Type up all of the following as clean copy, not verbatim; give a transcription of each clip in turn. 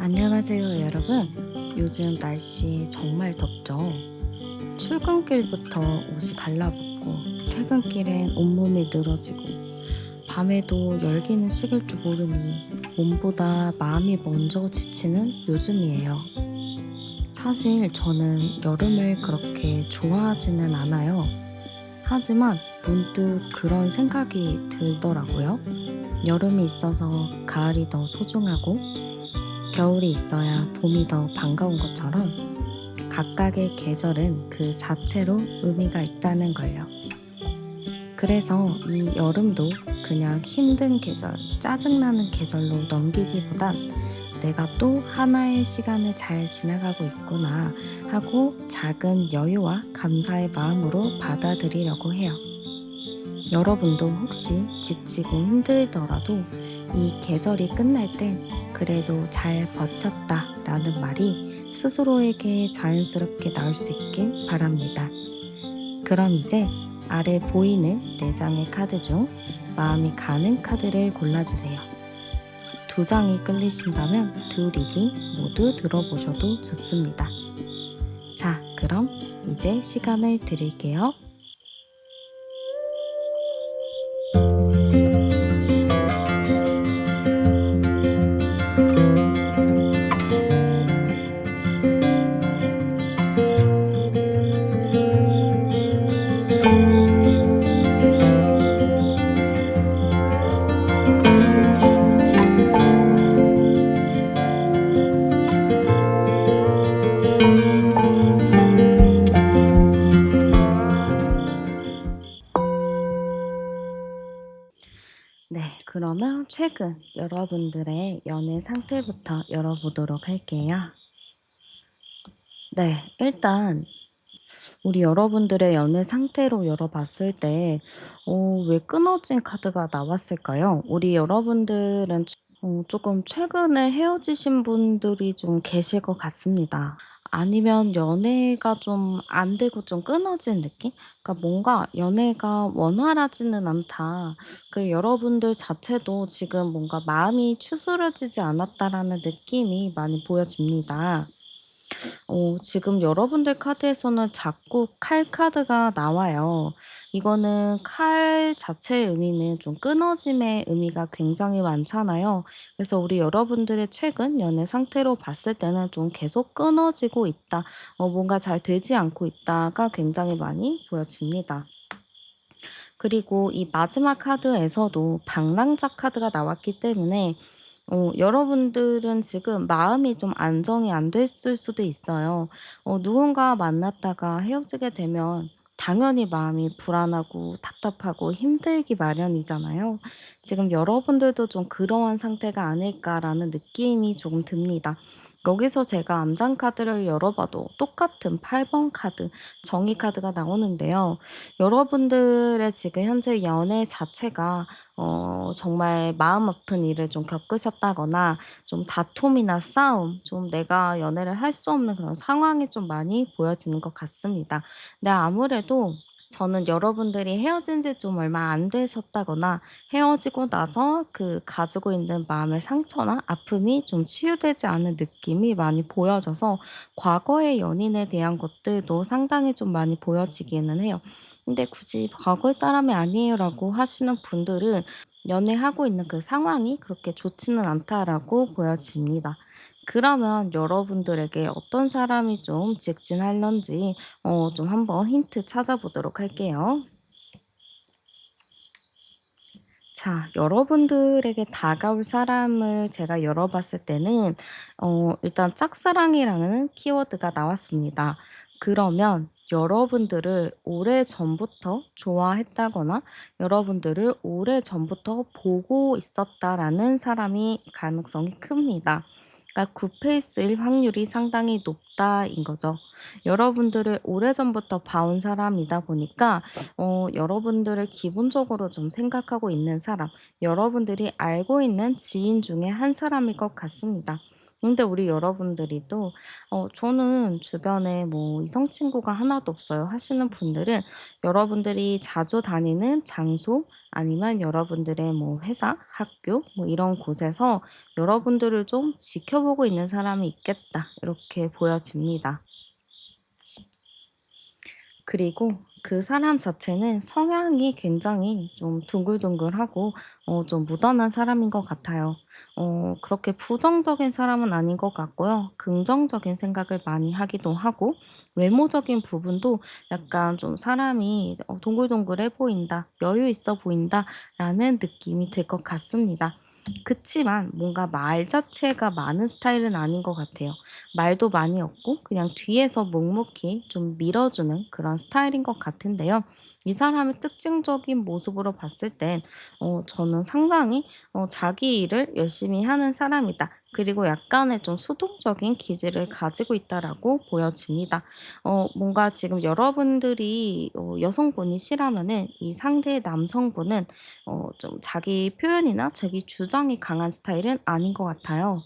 안녕하세요, 여러분. 요즘 날씨 정말 덥죠? 출근길부터 옷이 달라붙고, 퇴근길엔 온몸이 늘어지고, 밤에도 열기는 식을 줄 모르니 몸보다 마음이 먼저 지치는 요즘이에요. 사실 저는 여름을 그렇게 좋아하지는 않아요. 하지만 문득 그런 생각이 들더라고요. 여름이 있어서 가을이 더 소중하고, 겨울이 있어야 봄이 더 반가운 것처럼 각각의 계절은 그 자체로 의미가 있다는 걸요. 그래서 이 여름도 그냥 힘든 계절, 짜증나는 계절로 넘기기보단 내가 또 하나의 시간을 잘 지나가고 있구나 하고 작은 여유와 감사의 마음으로 받아들이려고 해요. 여러분도 혹시 지치고 힘들더라도 이 계절이 끝날 땐 그래도 잘 버텼다 라는 말이 스스로에게 자연스럽게 나올 수 있길 바랍니다. 그럼 이제 아래 보이는 4장의 카드 중 마음이 가는 카드를 골라주세요. 2장이 끌리신다면 두 리딩 모두 들어보셔도 좋습니다. 자, 그럼 이제 시간을 드릴게요. 네, 그러면 최근 여러분들의 연애 상태부터 열어보도록 할게요. 네, 일단 우리 여러분들의 연애 상태로 열어봤을 때, 왜 끊어진 카드가 나왔을까요? 우리 여러분들은 조금 최근에 헤어지신 분들이 좀 계실 것 같습니다. 아니면 연애가 좀 안 되고 좀 끊어진 느낌? 그러니까 뭔가 연애가 원활하지는 않다. 그 여러분들 자체도 지금 뭔가 마음이 추스러지지 않았다라는 느낌이 많이 보여집니다. 지금 여러분들 카드에서는 자꾸 칼 카드가 나와요. 이거는 칼 자체의 의미는 좀 끊어짐의 의미가 굉장히 많잖아요. 그래서 우리 여러분들의 최근 연애 상태로 봤을 때는 좀 계속 끊어지고 있다. 뭔가 잘 되지 않고 있다가 굉장히 많이 보여집니다. 그리고 이 마지막 카드에서도 방랑자 카드가 나왔기 때문에 여러분들은 지금 마음이 좀 안정이 안 됐을 수도 있어요. 누군가 만났다가 헤어지게 되면 당연히 마음이 불안하고 답답하고 힘들기 마련이잖아요. 지금 여러분들도 좀 그러한 상태가 아닐까라는 느낌이 조금 듭니다. 여기서 제가 암장 카드를 열어봐도 똑같은 8번 카드, 정의 카드가 나오는데요. 여러분들의 지금 현재 연애 자체가 정말 마음 아픈 일을 좀 겪으셨다거나 좀 다툼이나 싸움, 좀 내가 연애를 할 수 없는 그런 상황이 좀 많이 보여지는 것 같습니다. 근데 아무래도 저는 여러분들이 헤어진 지 좀 얼마 안 되셨다거나 헤어지고 나서 그 가지고 있는 마음의 상처나 아픔이 좀 치유되지 않은 느낌이 많이 보여져서 과거의 연인에 대한 것들도 상당히 좀 많이 보여지기는 해요. 근데 굳이 "과거의 사람이 아니에요."라고 하시는 분들은 연애하고 있는 그 상황이 그렇게 좋지는 않다라고 보여집니다. 그러면 여러분들에게 어떤 사람이 좀 직진할런지 좀 한번 힌트 찾아보도록 할게요. 자, 여러분들에게 다가올 사람을 제가 열어봤을 때는 일단 짝사랑이라는 키워드가 나왔습니다. 그러면 여러분들을 오래전부터 좋아했다거나 여러분들을 오래전부터 보고 있었다라는 사람이 가능성이 큽니다. 그러니까 굿페이스일 확률이 상당히 높다인 거죠. 여러분들을 오래전부터 봐온 사람이다 보니까 여러분들을 기본적으로 좀 생각하고 있는 사람, 여러분들이 알고 있는 지인 중에 한 사람일 것 같습니다. 근데 우리 여러분들이 또 저는 주변에 뭐 이성 친구가 하나도 없어요 하시는 분들은 여러분들이 자주 다니는 장소 아니면 여러분들의 뭐 회사, 학교 뭐 이런 곳에서 여러분들을 좀 지켜보고 있는 사람이 있겠다. 이렇게 보여집니다. 그리고 그 사람 자체는 성향이 굉장히 좀 둥글둥글하고 좀 무던한 사람인 것 같아요. 그렇게 부정적인 사람은 아닌 것 같고요. 긍정적인 생각을 많이 하기도 하고 외모적인 부분도 약간 좀 사람이 동글동글해 보인다, 여유 있어 보인다라는 느낌이 들 것 같습니다. 그치만 뭔가 말 자체가 많은 스타일은 아닌 것 같아요. 말도 많이 없고 그냥 뒤에서 묵묵히 좀 밀어주는 그런 스타일인 것 같은데요. 이 사람의 특징적인 모습으로 봤을 땐 저는 상당히 자기 일을 열심히 하는 사람이다. 그리고 약간의 좀 수동적인 기질을 가지고 있다라고 보여집니다. 뭔가 지금 여러분들이 여성분이시라면은 이 상대의 남성분은 좀 자기 표현이나 자기 주장이 강한 스타일은 아닌 것 같아요.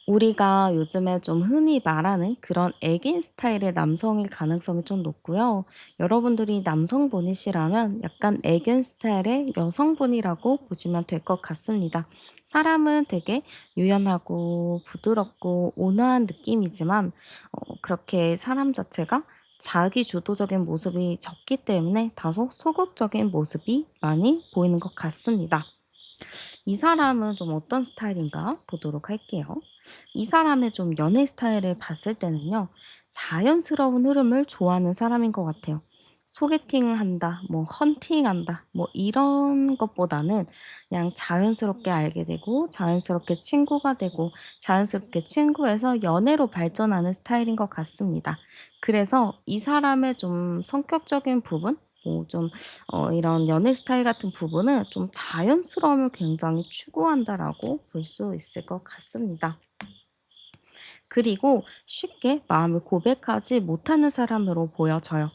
우리가 요즘에 좀 흔히 말하는 그런 애긴 스타일의 남성일 가능성이 좀 높고요. 여러분들이 남성분이시라면 약간 애견 스타일의 여성분이라고 보시면 될 것 같습니다. 사람은 되게 유연하고 부드럽고 온화한 느낌이지만 그렇게 사람 자체가 자기 주도적인 모습이 적기 때문에 다소 소극적인 모습이 많이 보이는 것 같습니다. 이 사람은 좀 어떤 스타일인가 보도록 할게요. 이 사람의 좀 연애 스타일을 봤을 때는요, 자연스러운 흐름을 좋아하는 사람인 것 같아요. 소개팅을 한다, 뭐 헌팅한다, 뭐 이런 것보다는 그냥 자연스럽게 알게 되고, 자연스럽게 친구가 되고, 자연스럽게 친구에서 연애로 발전하는 스타일인 것 같습니다. 그래서 이 사람의 좀 성격적인 부분, 뭐좀 이런 연애 스타일 같은 부분은 좀 자연스러움을 굉장히 추구한다라고 볼 수 있을 것 같습니다. 그리고 쉽게 마음을 고백하지 못하는 사람으로 보여져요.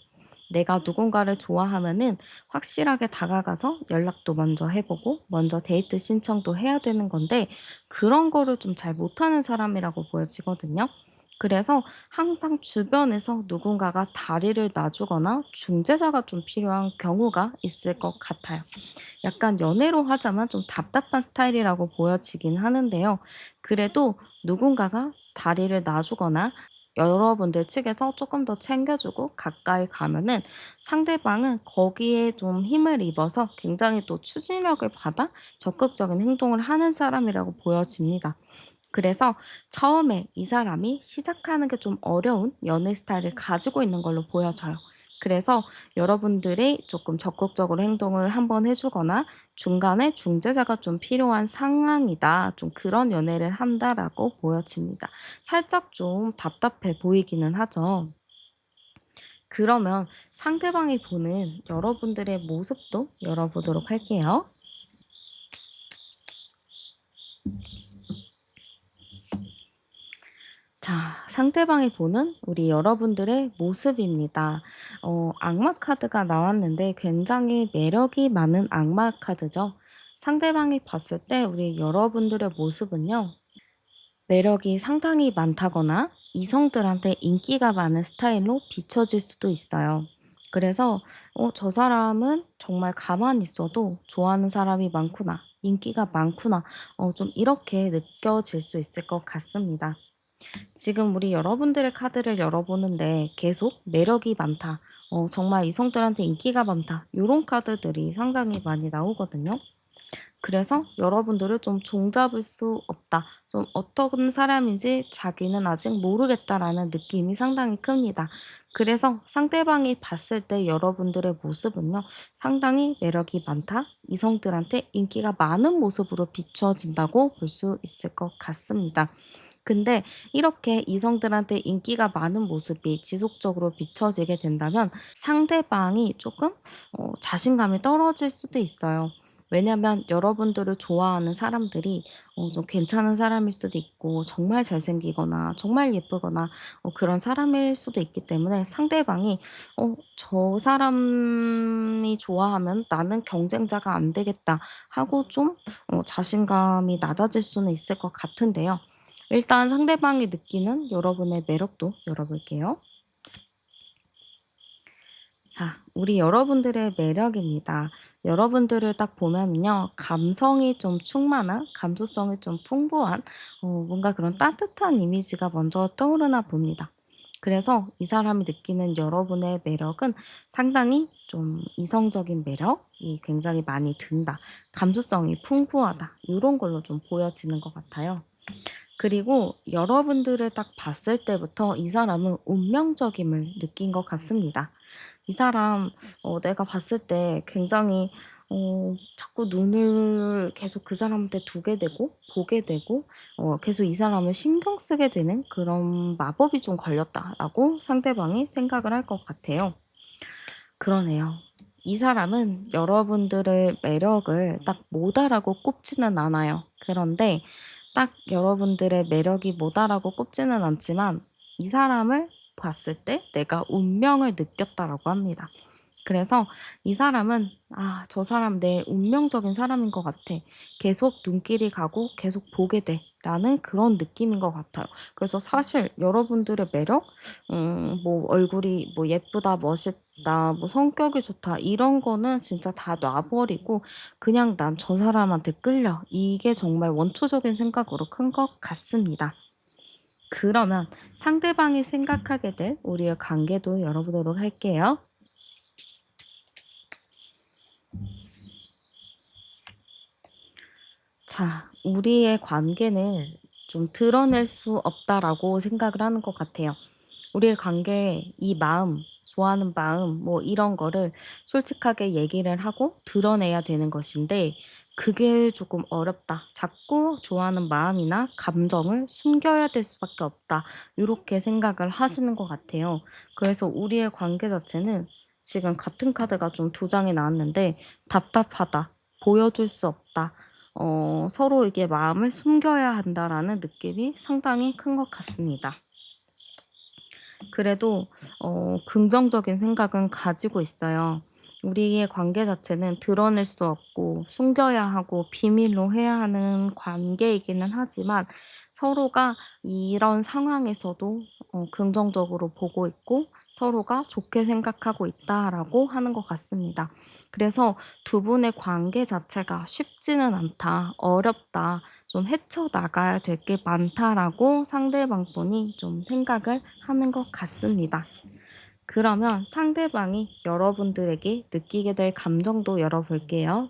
내가 누군가를 좋아하면은 확실하게 다가가서 연락도 먼저 해보고 먼저 데이트 신청도 해야 되는 건데 그런 거를 좀 잘 못하는 사람이라고 보여지거든요. 그래서 항상 주변에서 누군가가 다리를 놔주거나 중재자가 좀 필요한 경우가 있을 것 같아요. 약간 연애로 하자면 좀 답답한 스타일이라고 보여지긴 하는데요. 그래도 누군가가 다리를 놔주거나 여러분들 측에서 조금 더 챙겨주고 가까이 가면은 상대방은 거기에 좀 힘을 입어서 굉장히 또 추진력을 받아 적극적인 행동을 하는 사람이라고 보여집니다. 그래서 처음에 이 사람이 시작하는 게 좀 어려운 연애 스타일을 가지고 있는 걸로 보여져요. 그래서 여러분들이 조금 적극적으로 행동을 한번 해주거나 중간에 중재자가 좀 필요한 상황이다. 좀 그런 연애를 한다라고 보여집니다. 살짝 좀 답답해 보이기는 하죠. 그러면 상대방이 보는 여러분들의 모습도 열어보도록 할게요. 자, 상대방이 보는 우리 여러분들의 모습입니다. 악마 카드가 나왔는데 굉장히 매력이 많은 악마 카드죠. 상대방이 봤을 때 우리 여러분들의 모습은요, 매력이 상당히 많다거나 이성들한테 인기가 많은 스타일로 비춰질 수도 있어요. 그래서, 저 사람은 정말 가만히 있어도 좋아하는 사람이 많구나, 인기가 많구나, 좀 이렇게 느껴질 수 있을 것 같습니다. 지금 우리 여러분들의 카드를 열어보는데 계속 매력이 많다. 정말 이성들한테 인기가 많다. 요런 카드들이 상당히 많이 나오거든요. 그래서 여러분들을 좀 종잡을 수 없다. 좀 어떤 사람인지 자기는 아직 모르겠다라는 느낌이 상당히 큽니다. 그래서 상대방이 봤을 때 여러분들의 모습은요, 상당히 매력이 많다. 이성들한테 인기가 많은 모습으로 비춰진다고 볼 수 있을 것 같습니다. 근데 이렇게 이성들한테 인기가 많은 모습이 지속적으로 비춰지게 된다면 상대방이 조금 자신감이 떨어질 수도 있어요. 왜냐면 여러분들을 좋아하는 사람들이 좀 괜찮은 사람일 수도 있고 정말 잘생기거나 정말 예쁘거나 그런 사람일 수도 있기 때문에 상대방이 '저 사람이 좋아하면 나는 경쟁자가 안 되겠다.' 하고 좀 자신감이 낮아질 수는 있을 것 같은데요. 일단 상대방이 느끼는 여러분의 매력도 열어볼게요. 자, 우리 여러분들의 매력입니다. 여러분들을 딱 보면요, 감성이 좀 충만한, 감수성이 좀 풍부한, 뭔가 그런 따뜻한 이미지가 먼저 떠오르나 봅니다. 그래서 이 사람이 느끼는 여러분의 매력은 상당히 좀 이성적인 매력이 굉장히 많이 든다. 감수성이 풍부하다. 이런 걸로 좀 보여지는 것 같아요. 그리고 여러분들을 딱 봤을 때부터 이 사람은 운명적임을 느낀 것 같습니다. 이 사람 내가 봤을 때 굉장히 자꾸 눈을 계속 그 사람한테 두게 되고 보게 되고 계속 이 사람을 신경 쓰게 되는 그런 마법이 좀 걸렸다라고 상대방이 생각을 할 것 같아요. 그러네요. 이 사람은 여러분들의 매력을 딱 뭐다라고 꼽지는 않아요. 그런데 딱 여러분들의 매력이 뭐다라고 꼽지는 않지만 이 사람을 봤을 때 내가 운명을 느꼈다라고 합니다. 그래서 이 사람은 '아 저 사람 내 운명적인 사람인 것 같아. 계속 눈길이 가고 계속 보게 돼.'라는 그런 느낌인 것 같아요. 그래서 사실 여러분들의 매력 뭐 얼굴이 뭐 예쁘다, 멋있다, 뭐 성격이 좋다 이런 거는 진짜 다 놔 버리고 그냥 '난 저 사람한테 끌려.' 이게 정말 원초적인 생각으로 큰 것 같습니다. 그러면 상대방이 생각하게 될 우리의 관계도 열어보도록 할게요. 자, 우리의 관계는 좀 드러낼 수 없다라고 생각을 하는 것 같아요. 우리의 관계, 이 마음, 좋아하는 마음, 뭐 이런 거를 솔직하게 얘기를 하고 드러내야 되는 것인데, 그게 조금 어렵다. 자꾸 좋아하는 마음이나 감정을 숨겨야 될 수밖에 없다. 이렇게 생각을 하시는 것 같아요. 그래서 우리의 관계 자체는 지금 같은 카드가 좀 두 장이 나왔는데, 답답하다. 보여줄 수 없다. 서로에게 마음을 숨겨야 한다라는 느낌이 상당히 큰 것 같습니다. 그래도 긍정적인 생각은 가지고 있어요. 우리의 관계 자체는 드러낼 수 없고 숨겨야 하고 비밀로 해야 하는 관계이기는 하지만 서로가 이런 상황에서도 긍정적으로 보고 있고 서로가 좋게 생각하고 있다라고 하는 것 같습니다. 그래서 두 분의 관계 자체가 쉽지는 않다, 어렵다, 좀 헤쳐나가야 될 게 많다라고 상대방 분이 좀 생각을 하는 것 같습니다. 그러면 상대방이 여러분들에게 느끼게 될 감정도 열어볼게요.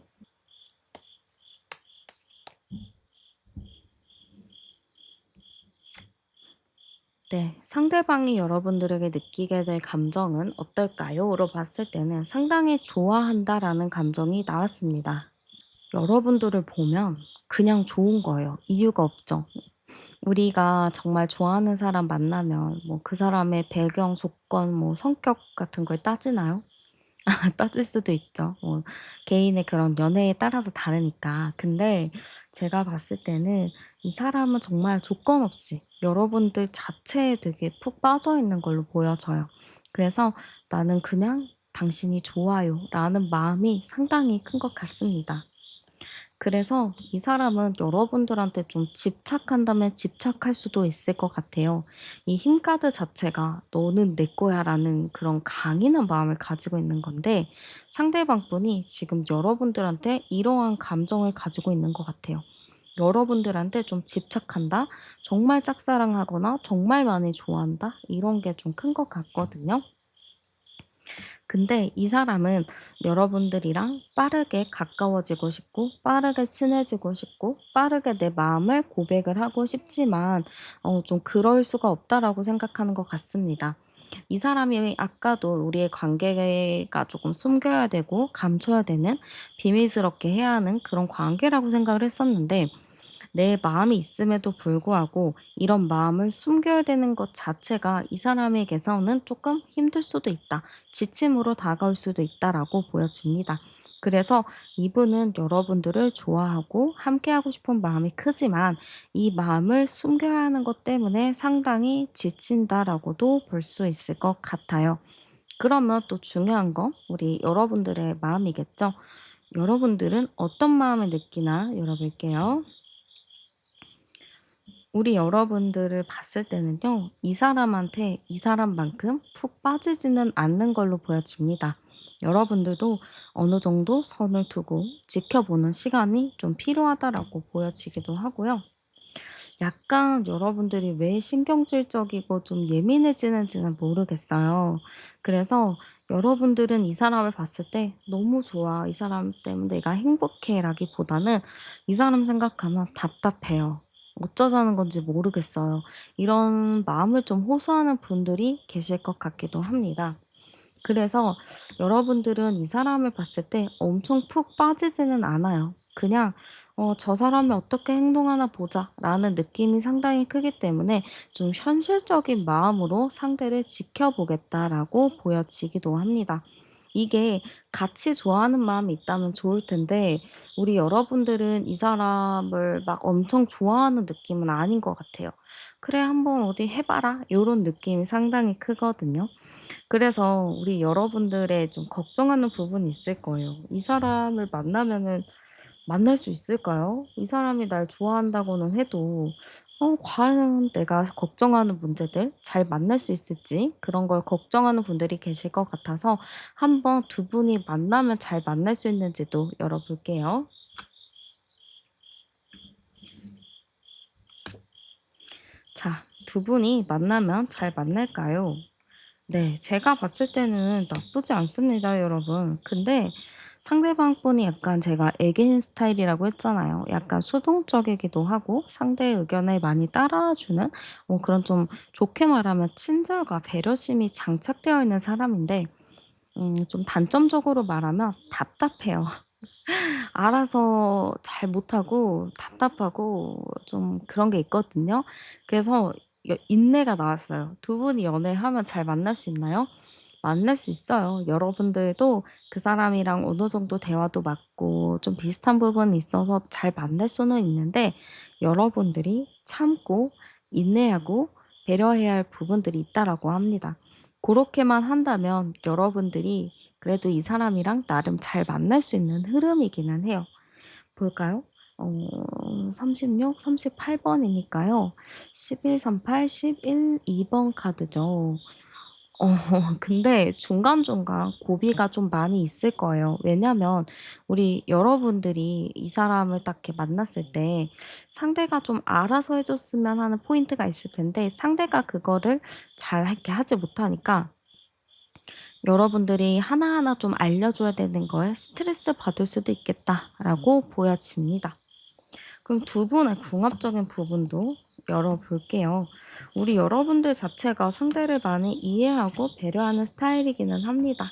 네, 상대방이 여러분들에게 느끼게 될 감정은 어떨까요?로 봤을 때는 상당히 좋아한다라는 감정이 나왔습니다. 여러분들을 보면 그냥 좋은 거예요. 이유가 없죠. 우리가 정말 좋아하는 사람 만나면 뭐 그 사람의 배경, 조건, 뭐 성격 같은 걸 따지나요? 따질 수도 있죠. 뭐 개인의 그런 연애에 따라서 다르니까. 근데 제가 봤을 때는 이 사람은 정말 조건 없이 여러분들 자체에 되게 푹 빠져 있는 걸로 보여져요. 그래서 '나는 그냥 당신이 좋아요.'라는 마음이 상당히 큰 것 같습니다. 그래서 이 사람은 여러분들한테 좀 집착한다면 집착할 수도 있을 것 같아요. 이 힘카드 자체가 "너는 내 거야."라는 그런 강인한 마음을 가지고 있는 건데 상대방 분이 지금 여러분들한테 이러한 감정을 가지고 있는 것 같아요. 여러분들한테 좀 집착한다? 정말 짝사랑하거나 정말 많이 좋아한다? 이런 게 좀 큰 것 같거든요. 근데 이 사람은 여러분들이랑 빠르게 가까워지고 싶고 빠르게 친해지고 싶고 빠르게 내 마음을 고백을 하고 싶지만 좀 그럴 수가 없다라고 생각하는 것 같습니다. 이 사람이 아까도 우리의 관계가 조금 숨겨야 되고 감춰야 되는 비밀스럽게 해야 하는 그런 관계라고 생각을 했었는데 내 마음이 있음에도 불구하고 이런 마음을 숨겨야 되는 것 자체가 이 사람에게서는 조금 힘들 수도 있다. 지침으로 다가올 수도 있다라고 보여집니다. 그래서 이분은 여러분들을 좋아하고 함께하고 싶은 마음이 크지만 이 마음을 숨겨야 하는 것 때문에 상당히 지친다라고도 볼 수 있을 것 같아요. 그러면 또 중요한 건 우리 여러분들의 마음이겠죠. 여러분들은 어떤 마음을 느끼나 열어볼게요. 우리 여러분들을 봤을 때는요, 이 사람한테 이 사람만큼 푹 빠지지는 않는 걸로 보여집니다. 여러분들도 어느 정도 선을 두고 지켜보는 시간이 좀 필요하다라고 보여지기도 하고요. 약간 여러분들이 왜 신경질적이고 좀 예민해지는지는 모르겠어요. 그래서 여러분들은 이 사람을 봤을 때 '너무 좋아. 이 사람 때문에 내가 행복해.'라기보다는 이 사람 생각하면 답답해요. 어쩌자는 건지 모르겠어요. 이런 마음을 좀 호소하는 분들이 계실 것 같기도 합니다. 그래서 여러분들은 이 사람을 봤을 때 엄청 푹 빠지지는 않아요. 그냥 '저 사람이 어떻게 행동하나 보자.'라는 느낌이 상당히 크기 때문에 좀 현실적인 마음으로 '상대를 지켜보겠다.'라고 보여지기도 합니다. 이게 같이 좋아하는 마음이 있다면 좋을 텐데 우리 여러분들은 이 사람을 막 엄청 좋아하는 느낌은 아닌 것 같아요. '그래 한번 어디 해 봐라.' 요런 느낌이 상당히 크거든요. 그래서 우리 여러분들의 좀 걱정하는 부분이 있을 거예요. '이 사람을 만나면은 만날 수 있을까요? 이 사람이 날 좋아한다고는 해도 과연 내가 걱정하는 문제들 잘 만날 수 있을지?' 그런 걸 걱정하는 분들이 계실 것 같아서 한번 두 분이 만나면 잘 만날 수 있는지도 열어볼게요. 자, 두 분이 만나면 잘 만날까요? 네. 제가 봤을 때는 나쁘지 않습니다 여러분. 근데 상대방 분이 약간 제가 애기인 스타일이라고 했잖아요. 약간 수동적이기도 하고 상대의 의견에 많이 따라주는 그런 좀 좋게 말하면 친절과 배려심이 장착되어 있는 사람인데 좀 단점적으로 말하면 답답해요. 알아서 잘 못하고 답답하고 좀 그런 게 있거든요. 그래서 인내가 나왔어요. 두 분이 연애하면 잘 만날 수 있나요? 만날 수 있어요. 여러분들도 그 사람이랑 어느 정도 대화도 맞고 좀 비슷한 부분이 있어서 잘 만날 수는 있는데 여러분들이 참고 인내하고 배려해야 할 부분들이 있다라고 합니다. 그렇게만 한다면 여러분들이 그래도 이 사람이랑 나름 잘 만날 수 있는 흐름이기는 해요. 볼까요? 36, 38 번이니까요. 11, 38, 11, 2번 카드죠. 어 근데 중간중간 고비가 좀 많이 있을 거예요. 왜냐면 우리 여러분들이 이 사람을 딱 이렇게 만났을 때 상대가 좀 알아서 해 줬으면 하는 포인트가 있을 텐데 상대가 그거를 잘 이렇게 하지 못하니까 여러분들이 하나하나 좀 알려줘야 되는 거에 스트레스 받을 수도 있겠다라고 보여집니다. 그럼 두 분의 궁합적인 부분도 열어볼게요. 우리 여러분들 자체가 상대를 많이 이해하고 배려하는 스타일이기는 합니다.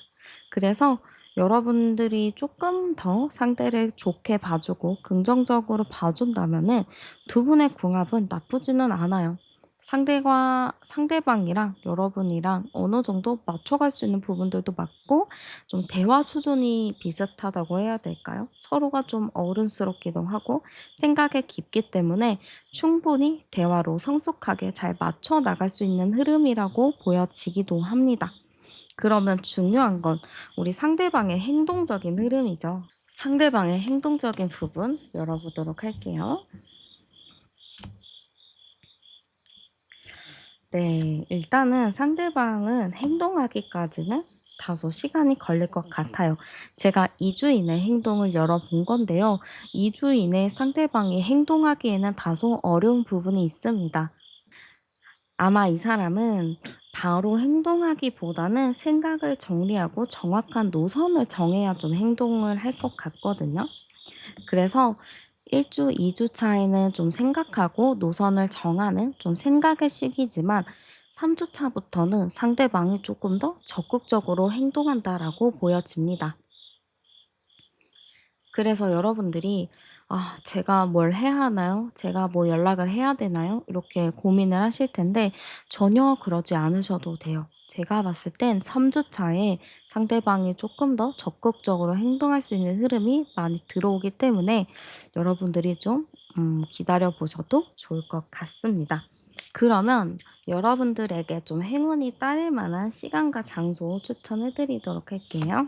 그래서 여러분들이 조금 더 상대를 좋게 봐주고 긍정적으로 봐준다면은 두 분의 궁합은 나쁘지는 않아요. 상대방이랑 여러분이랑 어느 정도 맞춰갈 수 있는 부분들도 맞고 좀 대화 수준이 비슷하다고 해야 될까요? 서로가 좀 어른스럽기도 하고 생각에 깊기 때문에 충분히 대화로 성숙하게 잘 맞춰 나갈 수 있는 흐름이라고 보여지기도 합니다. 그러면 중요한 건 우리 상대방의 행동적인 흐름이죠. 상대방의 행동적인 부분 열어보도록 할게요. 네, 일단은 상대방은 행동하기까지는 다소 시간이 걸릴 것 같아요. 제가 2주 이내 행동을 열어본 건데요. 2주 이내 상대방이 행동하기에는 다소 어려운 부분이 있습니다. 아마 이 사람은 바로 행동하기보다는 생각을 정리하고 정확한 노선을 정해야 좀 행동을 할 것 같거든요. 그래서 1 주, 2주 차에는 좀 생각하고 노선을 정하는 좀 생각의 시기지만 3주 차부터는 상대방이 조금 더 적극적으로 행동한다라고 보여집니다. 그래서 여러분들이 '아 제가 뭘 해야 하나요? 제가 뭐 연락을 해야 되나요?' 이렇게 고민을 하실 텐데 전혀 그러지 않으셔도 돼요. 제가 봤을 땐 3주 차에 상대방이 조금 더 적극적으로 행동할 수 있는 흐름이 많이 들어오기 때문에 여러분들이 좀 기다려 보셔도 좋을 것 같습니다. 그러면 여러분들에게 좀 행운이 따를 만한 시간과 장소 추천해 드리도록 할게요.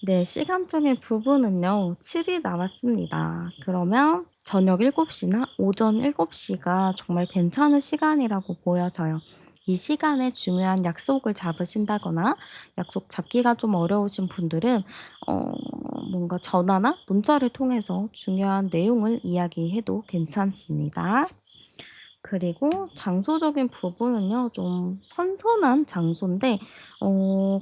네. 시간적인 부분은요. 7일 남았습니다. 그러면 저녁 7시나 오전 7시가 정말 괜찮은 시간이라고 보여져요. 이 시간에 중요한 약속을 잡으신다거나 약속 잡기가 좀 어려우신 분들은 어 뭔가 전화나 문자를 통해서 중요한 내용을 이야기해도 괜찮습니다. 그리고 장소적인 부분은요. 좀 선선한 장소인데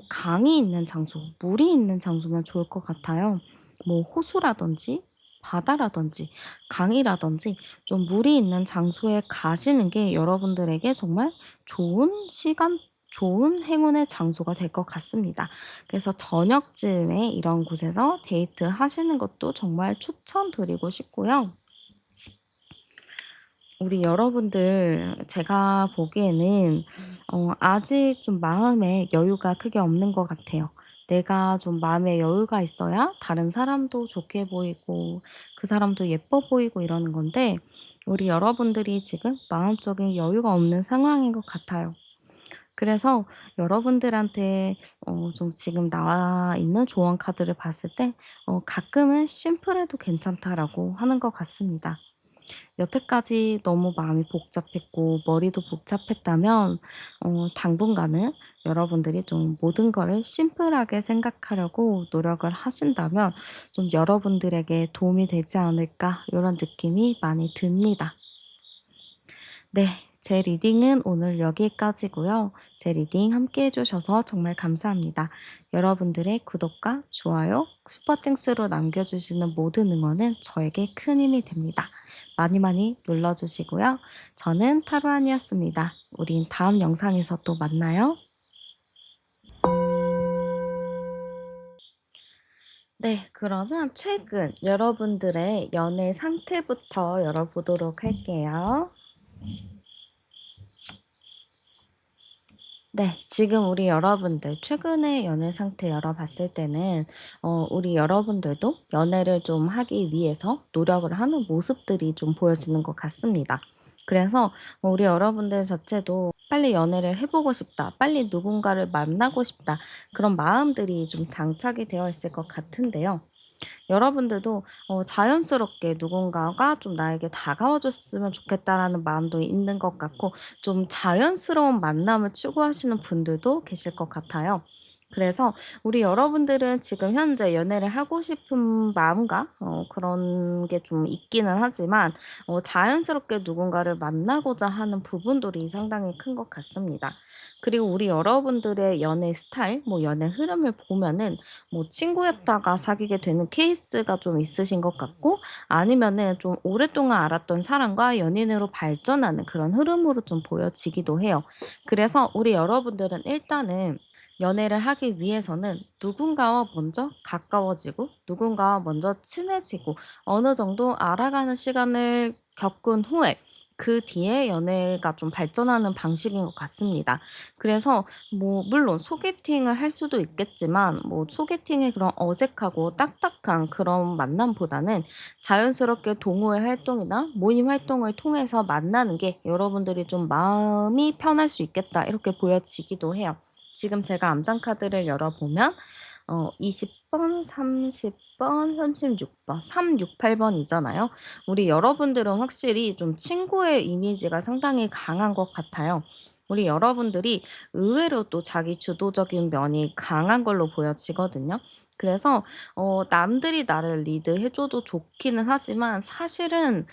강이 있는 장소, 물이 있는 장소면 좋을 것 같아요. 뭐 호수라든지 바다라든지 강이라든지 좀 물이 있는 장소에 가시는 게 여러분들에게 정말 좋은 시간, 좋은 행운의 장소가 될 것 같습니다. 그래서 저녁쯤에 이런 곳에서 데이트하시는 것도 정말 추천드리고 싶고요. 우리 여러분들 제가 보기에는 아직 좀 마음에 여유가 크게 없는 것 같아요. 내가 좀 마음에 여유가 있어야 다른 사람도 좋게 보이고 그 사람도 예뻐 보이고 이러는 건데 우리 여러분들이 지금 마음적인 여유가 없는 상황인 것 같아요. 그래서 여러분들한테 좀 지금 나와 있는 조언 카드를 봤을 때 가끔은 심플해도 괜찮다라고 하는 것 같습니다. 여태까지 너무 마음이 복잡했고 머리도 복잡했다면 당분간은 여러분들이 좀 모든 거를 심플하게 생각하려고 노력을 하신다면 좀 여러분들에게 도움이 되지 않을까 이런 느낌이 많이 듭니다. 네. 제 리딩은 오늘 여기까지고요. 제 리딩 함께 해 주셔서 정말 감사합니다. 여러분들의 구독과 좋아요, 슈퍼땡스로 남겨주시는 모든 응원은 저에게 큰 힘이 됩니다. 많이 많이 눌러주시고요. 저는 타로안이었습니다. 우린 다음 영상에서 또 만나요. 네, 그러면 최근 여러분들의 연애 상태부터 열어보도록 할게요. 네. 지금 우리 여러분들 최근의 연애 상태 열어봤을 때는 우리 여러분들도 연애를 좀 하기 위해서 노력을 하는 모습들이 좀 보여지는 것 같습니다. 그래서 우리 여러분들 자체도 '빨리 연애를 해 보고 싶다. 빨리 누군가를 만나고 싶다.' 그런 마음들이 좀 장착이 되어 있을 것 같은데요. 여러분들도 자연스럽게 누군가가 좀 나에게 다가와 줬으면 좋겠다라는 마음도 있는 것 같고 좀 자연스러운 만남을 추구하시는 분들도 계실 것 같아요. 그래서 우리 여러분들은 지금 현재 연애를 하고 싶은 마음과 그런 게 좀 있기는 하지만 자연스럽게 누군가를 만나고자 하는 부분들이 상당히 큰 것 같습니다. 그리고 우리 여러분들의 연애 스타일, 뭐 연애 흐름을 보면은 뭐 친구였다가 사귀게 되는 케이스가 좀 있으신 것 같고 아니면은 좀 오랫동안 알았던 사람과 연인으로 발전하는 그런 흐름으로 좀 보여지기도 해요. 그래서 우리 여러분들은 일단은 연애를 하기 위해서는 누군가와 먼저 가까워지고 누군가와 먼저 친해지고 어느 정도 알아가는 시간을 겪은 후에 그 뒤에 연애가 좀 발전하는 방식인 것 같습니다. 그래서 뭐 물론 소개팅을 할 수도 있겠지만 뭐 소개팅의 그런 어색하고 딱딱한 그런 만남보다는 자연스럽게 동호회 활동이나 모임 활동을 통해서 만나는 게 여러분들이 좀 마음이 편할 수 있겠다 이렇게 보여지기도 해요. 지금 제가 암장 카드를 열어보면 20 번, 30 번, 36 번, 368 번이잖아요. 우리 여러분들은 확실히 좀 친구의 이미지가 상당히 강한 것 같아요. 우리 여러분들이 의외로 또 자기 주도적인 면이 강한 걸로 보여지거든요. 그래서 남들이 나를 리드해 줘도 좋기는 하지만 사실은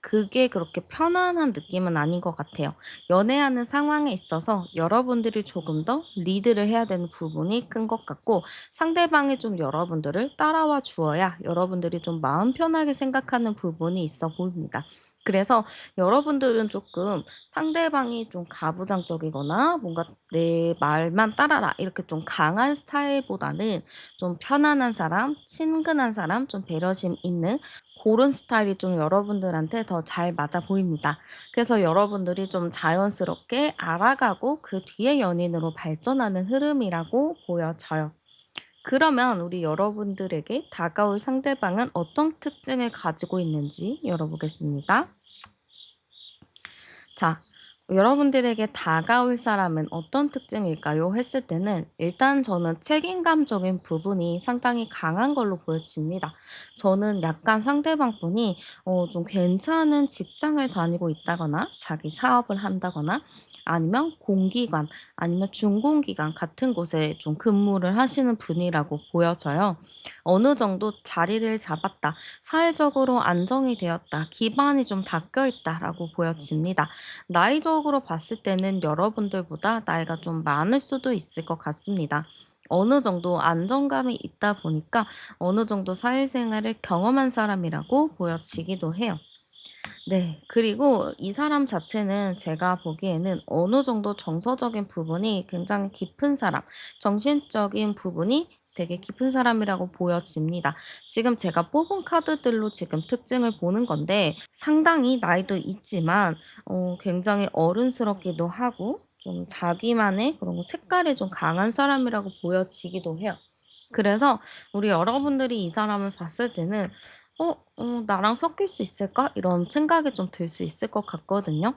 그게 그렇게 편안한 느낌은 아닌 것 같아요. 연애하는 상황에 있어서 여러분들이 조금 더 리드를 해야 되는 부분이 큰 것 같고 상대방이 좀 여러분들을 따라와 주어야 여러분들이 좀 마음 편하게 생각하는 부분이 있어 보입니다. 그래서 여러분들은 조금 상대방이 좀 가부장적이거나 뭔가 '내 말만 따라라.' 이렇게 좀 강한 스타일보다는 좀 편안한 사람, 친근한 사람, 좀 배려심 있는 그런 스타일이 좀 여러분들한테 더 잘 맞아 보입니다. 그래서 여러분들이 좀 자연스럽게 알아가고 그 뒤에 연인으로 발전하는 흐름이라고 보여져요. 그러면 우리 여러분들에게 다가올 상대방은 어떤 특징을 가지고 있는지 열어보겠습니다. 자, 여러분들에게 다가올 사람은 어떤 특징일까요? 했을 때는 일단 저는 책임감적인 부분이 상당히 강한 걸로 보여집니다. 저는 약간 상대방 분이 좀 괜찮은 직장을 다니고 있다거나 자기 사업을 한다거나 아니면 공기관 아니면 중공기관 같은 곳에 좀 근무를 하시는 분이라고 보여져요. 어느 정도 자리를 잡았다. 사회적으로 안정이 되었다. 기반이 좀 닦여 있다라고 보여집니다. 나이적으로 봤을 때는 여러분들보다 나이가 좀 많을 수도 있을 것 같습니다. 어느 정도 안정감이 있다 보니까 어느 정도 사회생활을 경험한 사람이라고 보여지기도 해요. 네. 그리고 이 사람 자체는 제가 보기에는 어느 정도 정서적인 부분이 굉장히 깊은 사람, 정신적인 부분이 되게 깊은 사람이라고 보여집니다. 지금 제가 뽑은 카드들로 지금 특징을 보는 건데 상당히 나이도 있지만 굉장히 어른스럽기도 하고 좀 자기만의 그런 색깔이 좀 강한 사람이라고 보여지기도 해요. 그래서 우리 여러분들이 이 사람을 봤을 때는 '나랑 섞일 수 있을까?' 이런 생각이 좀 들 수 있을 것 같거든요.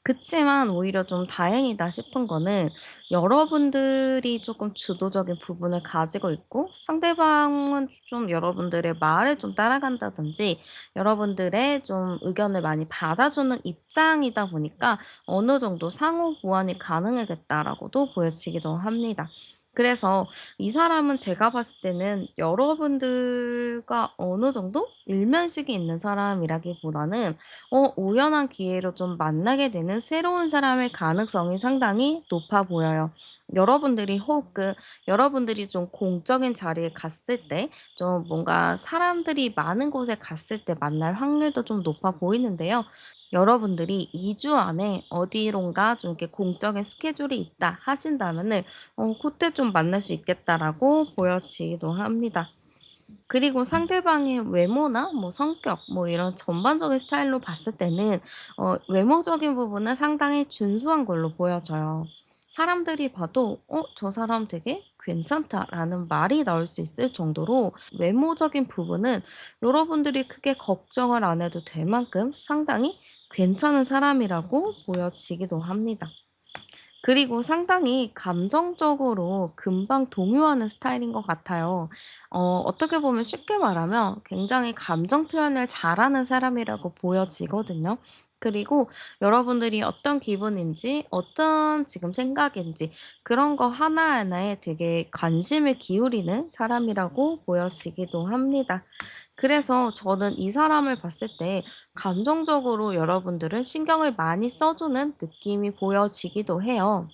그치만 오히려 좀 다행이다 싶은 거는 여러분들이 조금 주도적인 부분을 가지고 있고 상대방은 좀 여러분들의 말을 좀 따라간다든지 여러분들의 좀 의견을 많이 받아주는 입장이다 보니까 어느 정도 상호 보완이 가능하겠다라고도 보여지기도 합니다. 그래서 이 사람은 제가 봤을 때는 여러분들과 어느 정도 일면식이 있는 사람이라기보다는 우연한 기회로 좀 만나게 되는 새로운 사람일 가능성이 상당히 높아 보여요. 여러분들이 혹은 여러분들이 좀 공적인 자리에 갔을 때 좀 뭔가 사람들이 많은 곳에 갔을 때 만날 확률도 좀 높아 보이는데요. 여러분들이 2주 안에 어디론가 좀 이렇게 공적인 스케줄이 있다 하신다면은 그때 좀 만날 수 있겠다라고 보여지기도 합니다. 그리고 상대방의 외모나 뭐 성격 뭐 이런 전반적인 스타일로 봤을 때는 외모적인 부분은 상당히 준수한 걸로 보여져요. 사람들이 봐도 '저 사람 되게 괜찮다.'라는 말이 나올 수 있을 정도로 외모적인 부분은 여러분들이 크게 걱정을 안 해도 될 만큼 상당히 괜찮은 사람이라고 보여지기도 합니다. 그리고 상당히 감정적으로 금방 동요하는 스타일인 것 같아요. 어떻게 보면 쉽게 말하면 굉장히 감정 표현을 잘하는 사람이라고 보여지거든요. 그리고 여러분들이 어떤 기분인지, 어떤 지금 생각인지 그런 거 하나하나에 되게 관심을 기울이는 사람이라고 보여지기도 합니다. 그래서 저는 이 사람을 봤을 때 감정적으로 여러분들을 신경을 많이 써주는 느낌이 보여지기도 해요.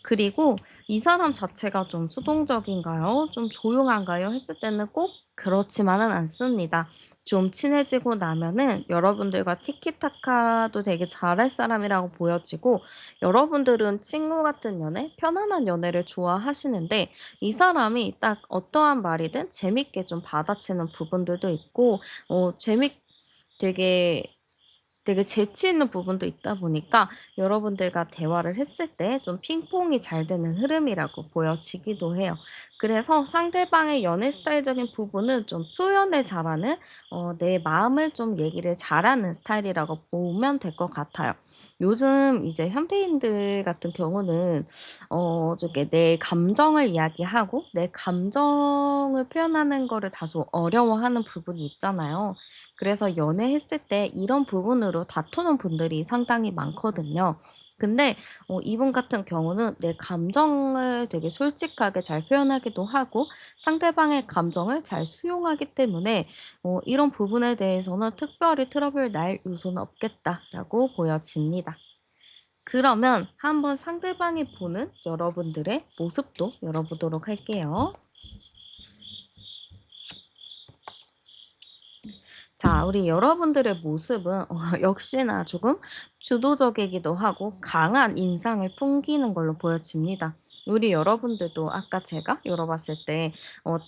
그리고 이 사람 자체가 좀 수동적인가요? 좀 조용한가요? 했을 때는 꼭 그렇지만은 않습니다. 좀 친해지고 나면은 여러분들과 티키타카도 되게 잘할 사람이라고 보여지고 여러분들은 친구 같은 연애, 편안한 연애를 좋아하시는데 이 사람이 딱 어떠한 말이든 재밌게 좀 받아치는 부분들도 있고 재밌 되게 재치 있는 부분도 있다 보니까 여러분들과 대화를 했을 때 좀 핑퐁이 잘 되는 흐름이라고 보여지기도 해요. 그래서 상대방의 연애 스타일적인 부분은 좀 표현을 잘하는 내 마음을 좀 얘기를 잘하는 스타일이라고 보면 될 것 같아요. 요즘 이제 현대인들 같은 경우는 저게 내 감정을 이야기하고 내 감정을 표현하는 거를 다소 어려워하는 부분이 있잖아요. 그래서 연애했을 때 이런 부분으로 다투는 분들이 상당히 많거든요. 근데 이분 같은 경우는 내 감정을 되게 솔직하게 잘 표현하기도 하고 상대방의 감정을 잘 수용하기 때문에 이런 부분에 대해서는 특별히 트러블 날 요소는 없겠다라고 보여집니다. 그러면 한번 상대방이 보는 여러분들의 모습도 열어보도록 할게요. 자, 우리 여러분들의 모습은 역시나 조금 주도적이기도 하고 강한 인상을 풍기는 걸로 보여집니다. 우리 여러분들도 아까 제가 열어봤을 때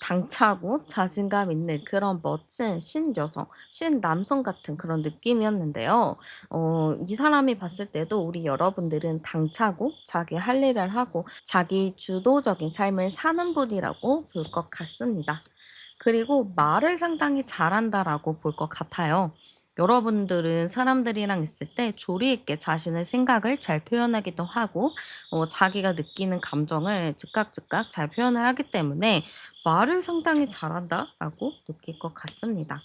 당차고 자신감 있는 그런 멋진 신여성, 신남성 같은 그런 느낌이었는데요. 이 사람이 봤을 때도 우리 여러분들은 당차고 자기 할 일을 하고 자기 주도적인 삶을 사는 분이라고 볼 것 같습니다. 그리고 말을 상당히 잘한다라고 볼 것 같아요. 여러분들은 사람들이랑 있을 때 조리 있게 자신의 생각을 잘 표현하기도 하고 자기가 느끼는 감정을 즉각 잘 표현을 하기 때문에 말을 상당히 잘한다라고 느낄 것 같습니다.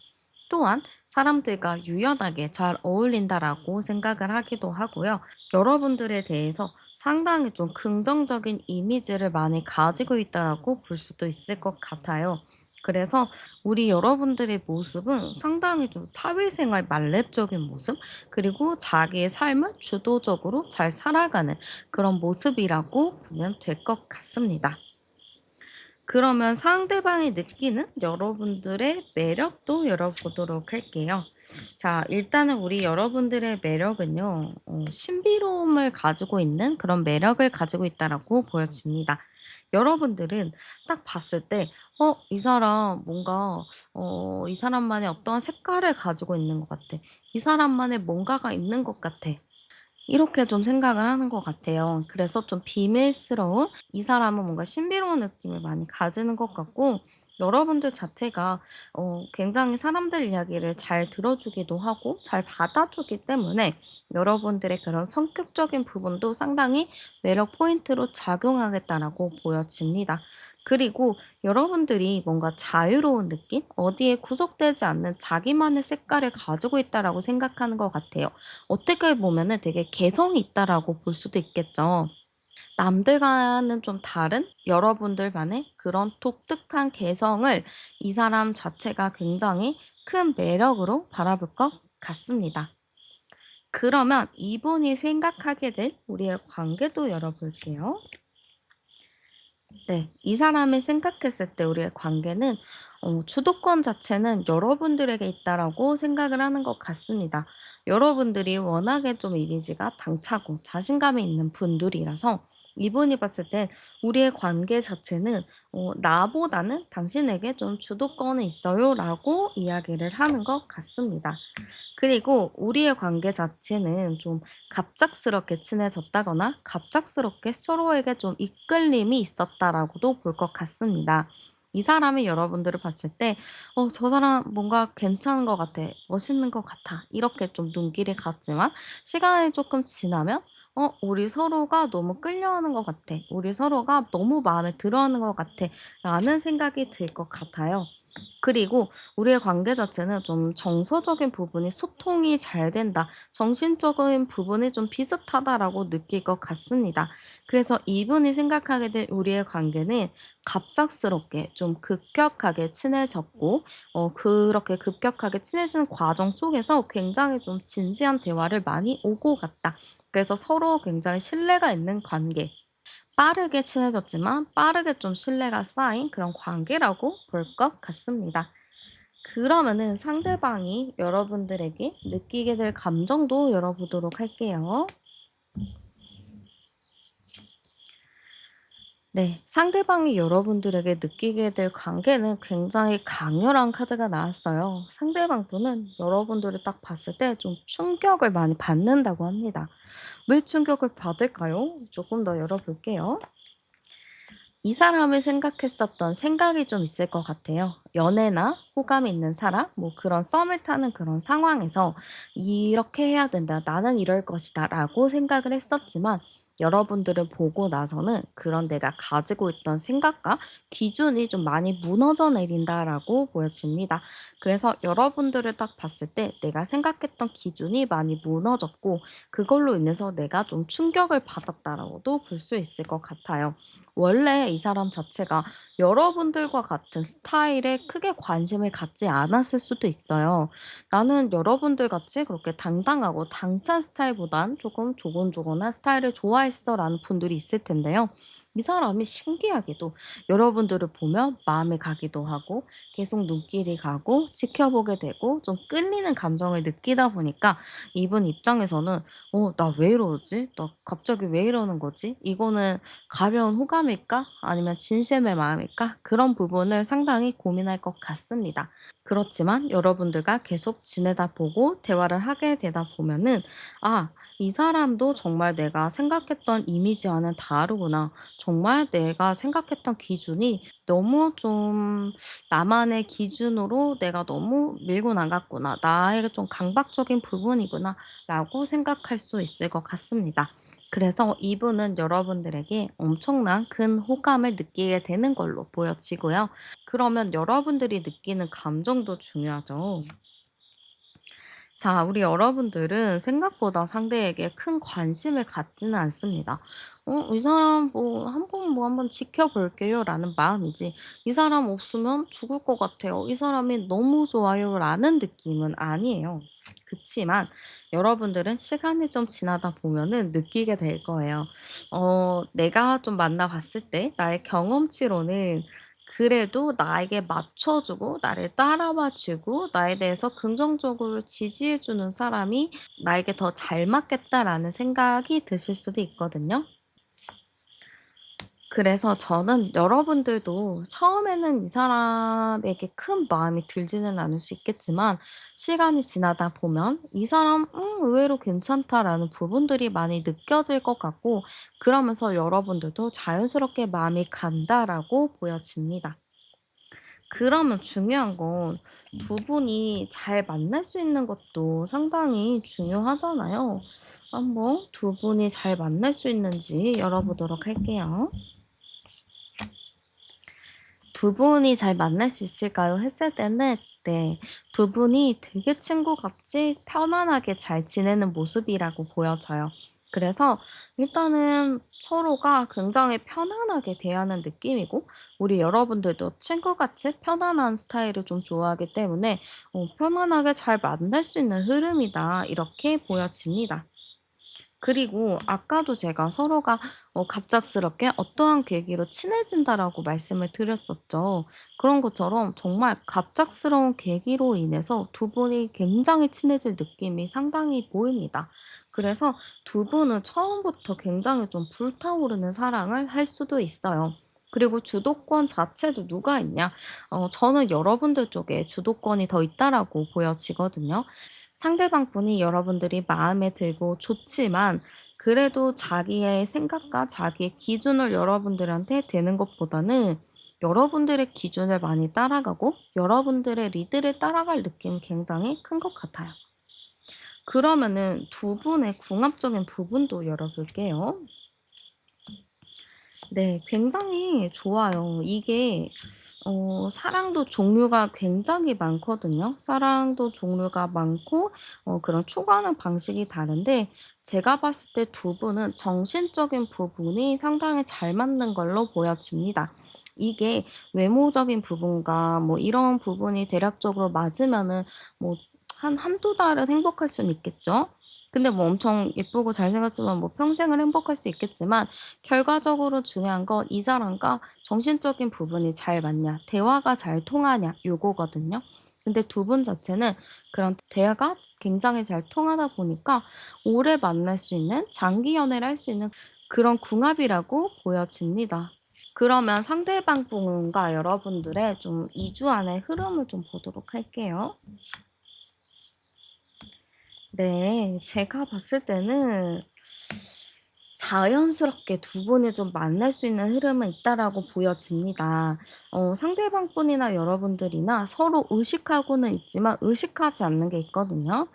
또한 사람들과 유연하게 잘 어울린다라고 생각을 하기도 하고요. 여러분들에 대해서 상당히 좀 긍정적인 이미지를 많이 가지고 있다라고 볼 수도 있을 것 같아요. 그래서 우리 여러분들의 모습은 상당히 좀 사회생활 만렙적인 모습, 그리고 자기의 삶을 주도적으로 잘 살아가는 그런 모습이라고 보면 될 것 같습니다. 그러면 상대방이 느끼는 여러분들의 매력도 열어보도록 할게요. 자, 일단은 우리 여러분들의 매력은요, 신비로움을 가지고 있는 그런 매력을 가지고 있다라고 보여집니다. 여러분들은 딱 봤을 때, 이 사람 뭔가, 이 사람만의 어떠한 색깔을 가지고 있는 것 같아. 이 사람만의 뭔가가 있는 것 같아. 이렇게 좀 생각을 하는 것 같아요. 그래서 좀 비밀스러운 이 사람은 뭔가 신비로운 느낌을 많이 가지는 것 같고 여러분들 자체가 굉장히 사람들 이야기를 잘 들어주기도 하고 잘 받아주기 때문에 여러분들의 그런 성격적인 부분도 상당히 매력 포인트로 작용하겠다라고 보여집니다. 그리고 여러분들이 뭔가 자유로운 느낌? 어디에 구속되지 않는 자기만의 색깔을 가지고 있다라고 생각하는 것 같아요. 어떻게 보면은 되게 개성이 있다라고 볼 수도 있겠죠. 남들과는 좀 다른 여러분들만의 그런 독특한 개성을 이 사람 자체가 굉장히 큰 매력으로 바라볼 것 같습니다. 그러면 이분이 생각하게 될 우리의 관계도 열어볼게요. 네. 이 사람을 생각했을 때 우리의 관계는 주도권 자체는 여러분들에게 있다라고 생각을 하는 것 같습니다. 여러분들이 워낙에 좀 이미지가 당차고 자신감이 있는 분들이라서 이분이 봤을 땐 우리의 관계 자체는 나보다는 당신에게 좀 주도권이 있어요라고 이야기를 하는 것 같습니다. 그리고 우리의 관계 자체는 좀 갑작스럽게 친해졌다거나 갑작스럽게 서로에게 좀 이끌림이 있었다라고도 볼 것 같습니다. 이 사람이 여러분들을 봤을 때, 저 사람 뭔가 괜찮은 것 같아. 멋있는 것 같아. 이렇게 좀 눈길이 갔지만, 시간이 조금 지나면, 우리 서로가 너무 끌려하는 것 같아. 우리 서로가 너무 마음에 들어 하는 것 같아. 라는 생각이 들 것 같아요. 그리고 우리의 관계 자체는 좀 정서적인 부분이 소통이 잘 된다. 정신적인 부분이 좀 비슷하다라고 느낄 것 같습니다. 그래서 이분이 생각하게 될 우리의 관계는 갑작스럽게 좀 급격하게 친해졌고, 그렇게 급격하게 친해지는 과정 속에서 굉장히 좀 진지한 대화를 많이 오고 갔다. 그래서 서로 굉장히 신뢰가 있는 관계. 빠르게 친해졌지만 빠르게 좀 신뢰가 쌓인 그런 관계라고 볼 것 같습니다. 그러면은 상대방이 여러분들에게 느끼게 될 감정도 열어보도록 할게요. 네. 상대방이 여러분들에게 느끼게 될 관계는 굉장히 강렬한 카드가 나왔어요. 상대방 분은 여러분들을 딱 봤을 때 좀 충격을 많이 받는다고 합니다. 왜 충격을 받을까요? 조금 더 열어볼게요. 이 사람을 생각했었던 생각이 좀 있을 것 같아요. 연애나 호감이 있는 사람, 뭐 그런 썸을 타는 그런 상황에서 '이렇게 해야 된다. 나는 이럴 것이다.' 라고 생각을 했었지만 여러분들을 보고 나서는 그런 내가 가지고 있던 생각과 기준이 좀 많이 무너져 내린다라고 보여집니다. 그래서 여러분들을 딱 봤을 때 내가 생각했던 기준이 많이 무너졌고 그걸로 인해서 내가 좀 충격을 받았다라고도 볼 수 있을 것 같아요. 원래 이 사람 자체가 여러분들과 같은 스타일에 크게 관심을 갖지 않았을 수도 있어요. 나는 여러분들 같이 그렇게 당당하고 당찬 스타일보단 조금 조곤조곤한 스타일을 좋아했어라는 분들이 있을 텐데요. 이 사람이 신기하게도 여러분들을 보면 마음에 가기도 하고 계속 눈길이 가고 지켜보게 되고 좀 끌리는 감정을 느끼다 보니까 이분 입장에서는 나 왜 이러지? 나 갑자기 왜 이러는 거지? 이거는 가벼운 호감일까? 아니면 진심의 마음일까? 그런 부분을 상당히 고민할 것 같습니다. 그렇지만 여러분들과 계속 지내다 보고 대화를 하게 되다 보면은 '아 이 사람도 정말 내가 생각했던 이미지와는 다르구나. 정말 내가 생각했던 기준이 너무 좀 '나만의 기준으로 내가 너무 밀고 나갔구나. 나의 좀 강박적인 부분이구나.'라고 생각할 수 있을 것 같습니다. 그래서 이분은 여러분들에게 엄청난 큰 호감을 느끼게 되는 걸로 보여지고요. 그러면 여러분들이 느끼는 감정도 중요하죠. 자, 우리 여러분들은 생각보다 상대에게 큰 관심을 갖지는 않습니다. 이 사람 뭐 한번 지켜볼게요 라는 마음이지, 이 사람 없으면 죽을 것 같아요. 이 사람이 너무 좋아요 라는 느낌은 아니에요. 그치만 여러분들은 시간이 좀 지나다 보면은 느끼게 될 거예요. 내가 좀 만나봤을 때 나의 경험치로는 그래도 나에게 맞춰주고 나를 따라와 주고 나에 대해서 긍정적으로 지지해 주는 사람이 나에게 더 잘 맞겠다라는 생각이 드실 수도 있거든요. 그래서 저는 여러분들도 처음에는 이 사람에게 큰 마음이 들지는 않을 수 있겠지만, 시간이 지나다 보면 '이 사람 의외로 괜찮다.'라는 부분들이 많이 느껴질 것 같고, 그러면서 여러분들도 '자연스럽게 마음이 간다.'라고 보여집니다. 그러면 중요한 건 두 분이 잘 만날 수 있는 것도 상당히 중요하잖아요. 한번 두 분이 잘 만날 수 있는지 열어보도록 할게요. 두 분이 잘 만날 수 있을까요? 했을 때는 네. 두 분이 되게 친구같이 편안하게 잘 지내는 모습이라고 보여져요. 그래서 일단은 서로가 굉장히 편안하게 대하는 느낌이고, 우리 여러분들도 친구같이 편안한 스타일을 좀 좋아하기 때문에 '편안하게 잘 만날 수 있는 흐름이다.' 이렇게 보여집니다. 그리고 아까도 제가 서로가 갑작스럽게 어떠한 계기로 친해진다라고 말씀을 드렸었죠. 그런 것처럼 정말 갑작스러운 계기로 인해서 두 분이 굉장히 친해질 느낌이 상당히 보입니다. 그래서 두 분은 처음부터 굉장히 좀 불타오르는 사랑을 할 수도 있어요. 그리고 주도권 자체도 누가 있냐? 저는 여러분들 쪽에 주도권이 더 있다라고 보여지거든요. 상대방 분이 여러분들이 마음에 들고 좋지만, 그래도 자기의 생각과 자기의 기준을 여러분들한테 대는 것보다는 여러분들의 기준을 많이 따라가고 여러분들의 리드를 따라갈 느낌이 굉장히 큰 것 같아요. 그러면은 두 분의 궁합적인 부분도 열어볼게요. 네. 굉장히 좋아요. 이게 사랑도 종류가 굉장히 많거든요. 사랑도 종류가 많고 그런 추구하는 방식이 다른데, 제가 봤을 때 두 분은 정신적인 부분이 상당히 잘 맞는 걸로 보여집니다. 이게 외모적인 부분과 뭐 이런 부분이 대략적으로 맞으면은 뭐 한두 달은 행복할 수는 있겠죠. 근데 뭐 엄청 예쁘고 잘생겼으면 뭐 평생을 행복할 수 있겠지만, 결과적으로 중요한 건 이 사람과 정신적인 부분이 잘 맞냐, 대화가 잘 통하냐 요거거든요. 근데 두 분 자체는 그런 대화가 굉장히 잘 통하다 보니까 오래 만날 수 있는, 장기 연애를 할 수 있는 그런 궁합이라고 보여집니다. 그러면 상대방 분과 여러분들의 좀 2주 안의 흐름을 좀 보도록 할게요. 네. 제가 봤을 때는 자연스럽게 두 분이 좀 만날 수 있는 흐름은 있다라고 보여집니다. 상대방 분이나 여러분들이나 서로 의식하고는 있지만 의식하지 않는 게 있거든요.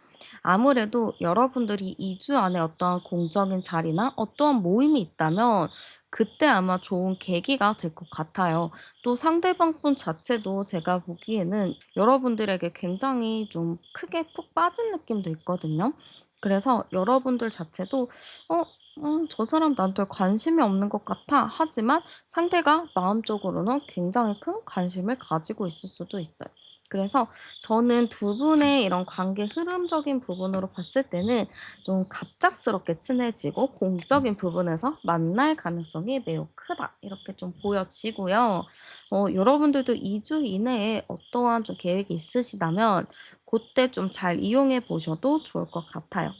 아무래도 여러분들이 2주 안에 어떠한 공적인 자리나 어떠한 모임이 있다면 그때 아마 좋은 계기가 될 것 같아요. 또 상대방 분 자체도 제가 보기에는 여러분들에게 굉장히 좀 크게 푹 빠진 느낌도 있거든요. 그래서 여러분들 자체도 '어 저 사람 나한테 관심이 없는 것 같아.' 하지만 상대가 마음적으로는 굉장히 큰 관심을 가지고 있을 수도 있어요. 그래서 저는 두 분의 이런 관계 흐름적인 부분으로 봤을 때는 좀 갑작스럽게 친해지고 공적인 부분에서 만날 가능성이 매우 크다, 이렇게 좀 보여지고요. 여러분들도 2주 이내에 어떠한 좀 계획이 있으시다면 그때 좀 잘 이용해 보셔도 좋을 것 같아요.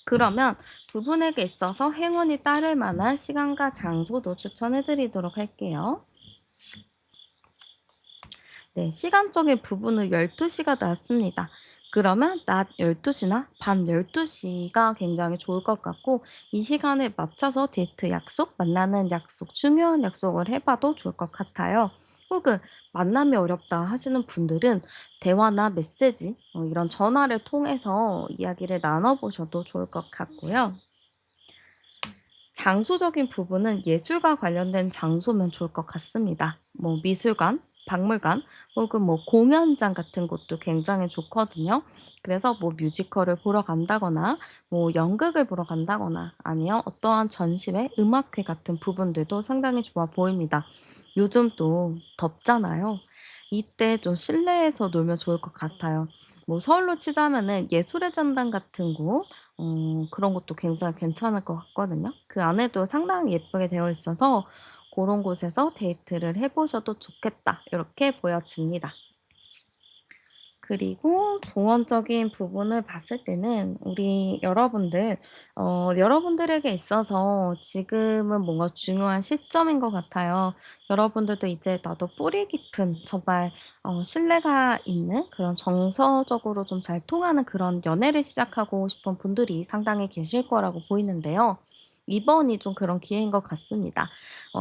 그러면 두 분에게 있어서 행운이 따를 만한 시간과 장소도 추천해 드리도록 할게요. 네, 시간적인 부분은 12시가 나왔습니다. 그러면 낮 12시나 밤 12시가 굉장히 좋을 것 같고 이 시간에 맞춰서 데이트 약속, 만나는 약속, 중요한 약속을 해 봐도 좋을 것 같아요. 혹은 만남이 어렵다 하시는 분들은 대화나 메시지 이런 전화를 통해서 이야기를 나눠 보셔도 좋을 것 같고요. 장소적인 부분은 예술과 관련된 장소면 좋을 것 같습니다. 뭐 미술관, 박물관 혹은 뭐 공연장 같은 곳도 굉장히 좋거든요. 그래서 뭐 뮤지컬을 보러 간다거나 뭐 연극을 보러 간다거나 아니면 어떠한 전시회, 음악회 같은 부분들도 상당히 좋아 보입니다. 요즘 또 덥잖아요. 이때 좀 실내에서 놀면 좋을 것 같아요. 뭐 서울로 치자면은 예술의 전당 같은 곳 그런 것도 굉장히 괜찮을 것 같거든요. 그 안에도 상당히 예쁘게 되어 있어서 그런 곳에서 데이트를 해 보셔도 좋겠다. 이렇게 보여집니다. 그리고 조언적인 부분을 봤을 때는 우리 여러분들 여러분들에게 있어서 지금은 뭔가 중요한 시점인 것 같아요. 여러분들도 이제 나도 뿌리 깊은 정말 신뢰가 있는 그런 정서적으로 좀 잘 통하는 그런 연애를 시작하고 싶은 분들이 상당히 계실 거라고 보이는데요. 이번이 좀 그런 기회인 것 같습니다.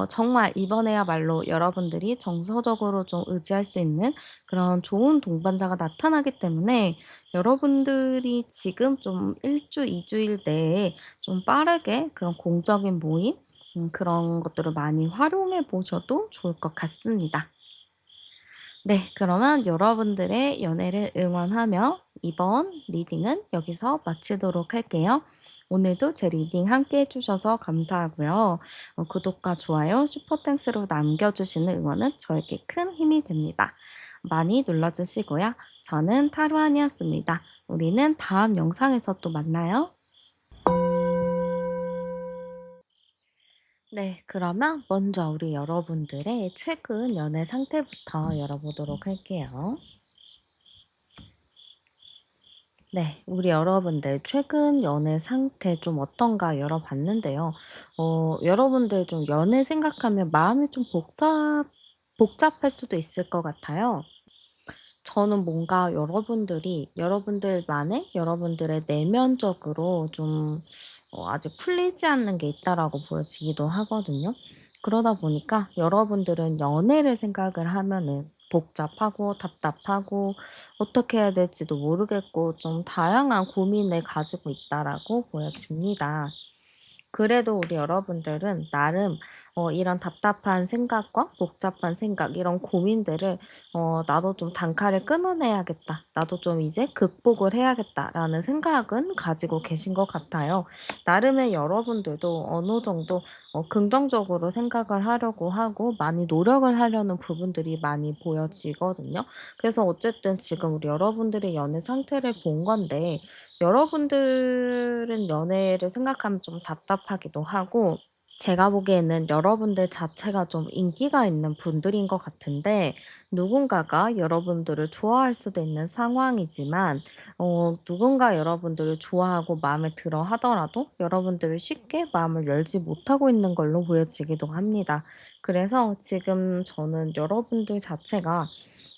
정말 이번에야말로 여러분들이 정서적으로 좀 의지할 수 있는 그런 좋은 동반자가 나타나기 때문에 여러분들이 지금 좀 1 주, 2 주일 내에 좀 빠르게 그런 공적인 모임 그런 것들을 많이 활용해 보셔도 좋을 것 같습니다. 네. 그러면 여러분들의 연애를 응원하며 이번 리딩은 여기서 마치도록 할게요. 오늘도 제 리딩 함께 해 주셔서 감사하고요. 구독과 좋아요, 슈퍼 땡스로 남겨 주시는 응원은 저에게 큰 힘이 됩니다. 많이 눌러 주시고요. 저는 타로안이었습니다. 우리는 다음 영상에서 또 만나요. 네. 그러면 먼저 우리 여러분들의 최근 연애 상태부터 열어보도록 할게요. 네. 우리 여러분들 최근 연애 상태 좀 어떤가 열어봤는데요. 여러분들 좀 연애 생각하면 마음이 좀 복잡할 수도 있을 것 같아요. 저는 뭔가 여러분들이 여러분들만의 여러분들의 내면적으로 좀 아직 풀리지 않는 게 있다라고 보여지기도 하거든요. 그러다 보니까 여러분들은 연애를 생각을 하면은 복잡하고 답답하고 어떻게 해야 될지도 모르겠고 좀 다양한 고민을 가지고 있다라고 보여집니다. 그래도 우리 여러분들은 나름 이런 답답한 생각과 복잡한 생각 이런 고민들을 '나도 좀 단칼에 끊어내야겠다. 나도 좀 이제 극복을 해야겠다.'라는 생각은 가지고 계신 것 같아요. 나름의 여러분들도 어느 정도 긍정적으로 생각을 하려고 하고 많이 노력을 하려는 부분들이 많이 보여지거든요. 그래서 어쨌든 지금 우리 여러분들의 연애 상태를 본 건데 여러분들은 연애를 생각하면 좀 답답하기도 하고 제가 보기에는 여러분들 자체가 좀 인기가 있는 분들인 것 같은데 누군가가 여러분들을 좋아할 수도 있는 상황이지만 누군가 여러분들을 좋아하고 마음에 들어 하더라도 여러분들을 쉽게 마음을 열지 못하고 있는 걸로 보여지기도 합니다. 그래서 지금 저는 여러분들 자체가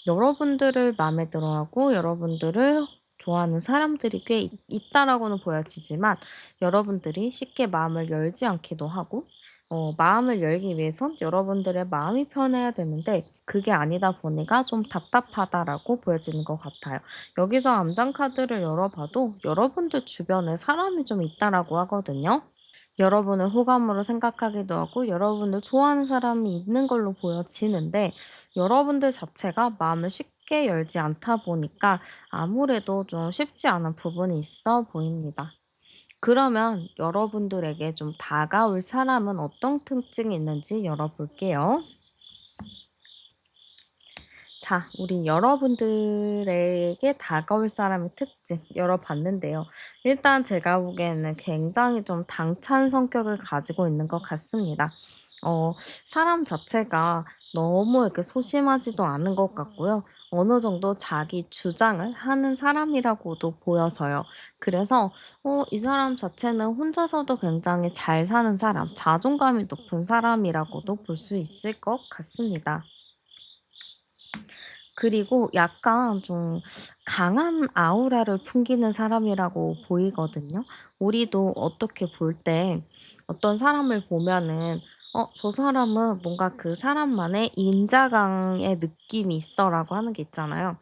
여러분들을 마음에 들어하고 여러분들을 좋아하는 사람들이 꽤 있다라고는 보여지지만 여러분들이 쉽게 마음을 열지 않기도 하고 마음을 열기 위해선 여러분들의 마음이 편해야 되는데 그게 아니다 보니까 좀 답답하다라고 보여지는 것 같아요. 여기서 암장 카드를 열어봐도 여러분들 주변에 사람이 좀 있다라고 하거든요. 여러분을 호감으로 생각하기도 하고 여러분을 좋아하는 사람이 있는 걸로 보여지는데 여러분들 자체가 마음을 쉽게 열지 않다 보니까 아무래도 좀 쉽지 않은 부분이 있어 보입니다. 그러면 여러분들에게 좀 다가올 사람은 어떤 특징이 있는지 열어볼게요. 자, 우리 여러분들에게 다가올 사람의 특징 열어봤는데요. 일단 제가 보기에는 굉장히 좀 당찬 성격을 가지고 있는 것 같습니다. 사람 자체가 너무 이렇게 소심하지도 않은 것 같고요. 어느 정도 자기 주장을 하는 사람이라고도 보여져요. 그래서 이 사람 자체는 혼자서도 굉장히 잘 사는 사람, 자존감이 높은 사람이라고도 볼 수 있을 것 같습니다. 그리고 약간 좀 강한 아우라를 풍기는 사람이라고 보이거든요. 우리도 어떻게 볼 때 어떤 사람을 보면은 '저 사람은 뭔가 그 사람만의 인자강의 느낌이 있어.'라고 하는 게 있잖아요.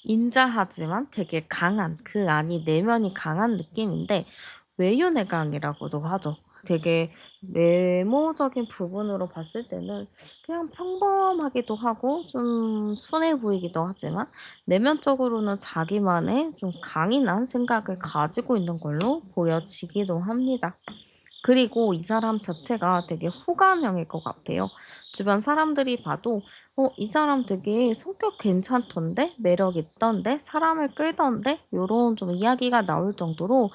인자하지만 되게 강한 그 안이 내면이 강한 느낌인데 외유내강이라고도 하죠. 되게 외모적인 부분으로 봤을 때는 그냥 평범하기도 하고 좀 순해 보이기도 하지만 내면적으로는 자기만의 좀 강인한 생각을 가지고 있는 걸로 보여지기도 합니다. 그리고 이 사람 자체가 되게 호감형일 것 같아요. 주변 사람들이 봐도 이 사람 되게 성격 괜찮던데? 매력 있던데? 사람을 끌던데?' 요런 좀 이야기가 나올 정도로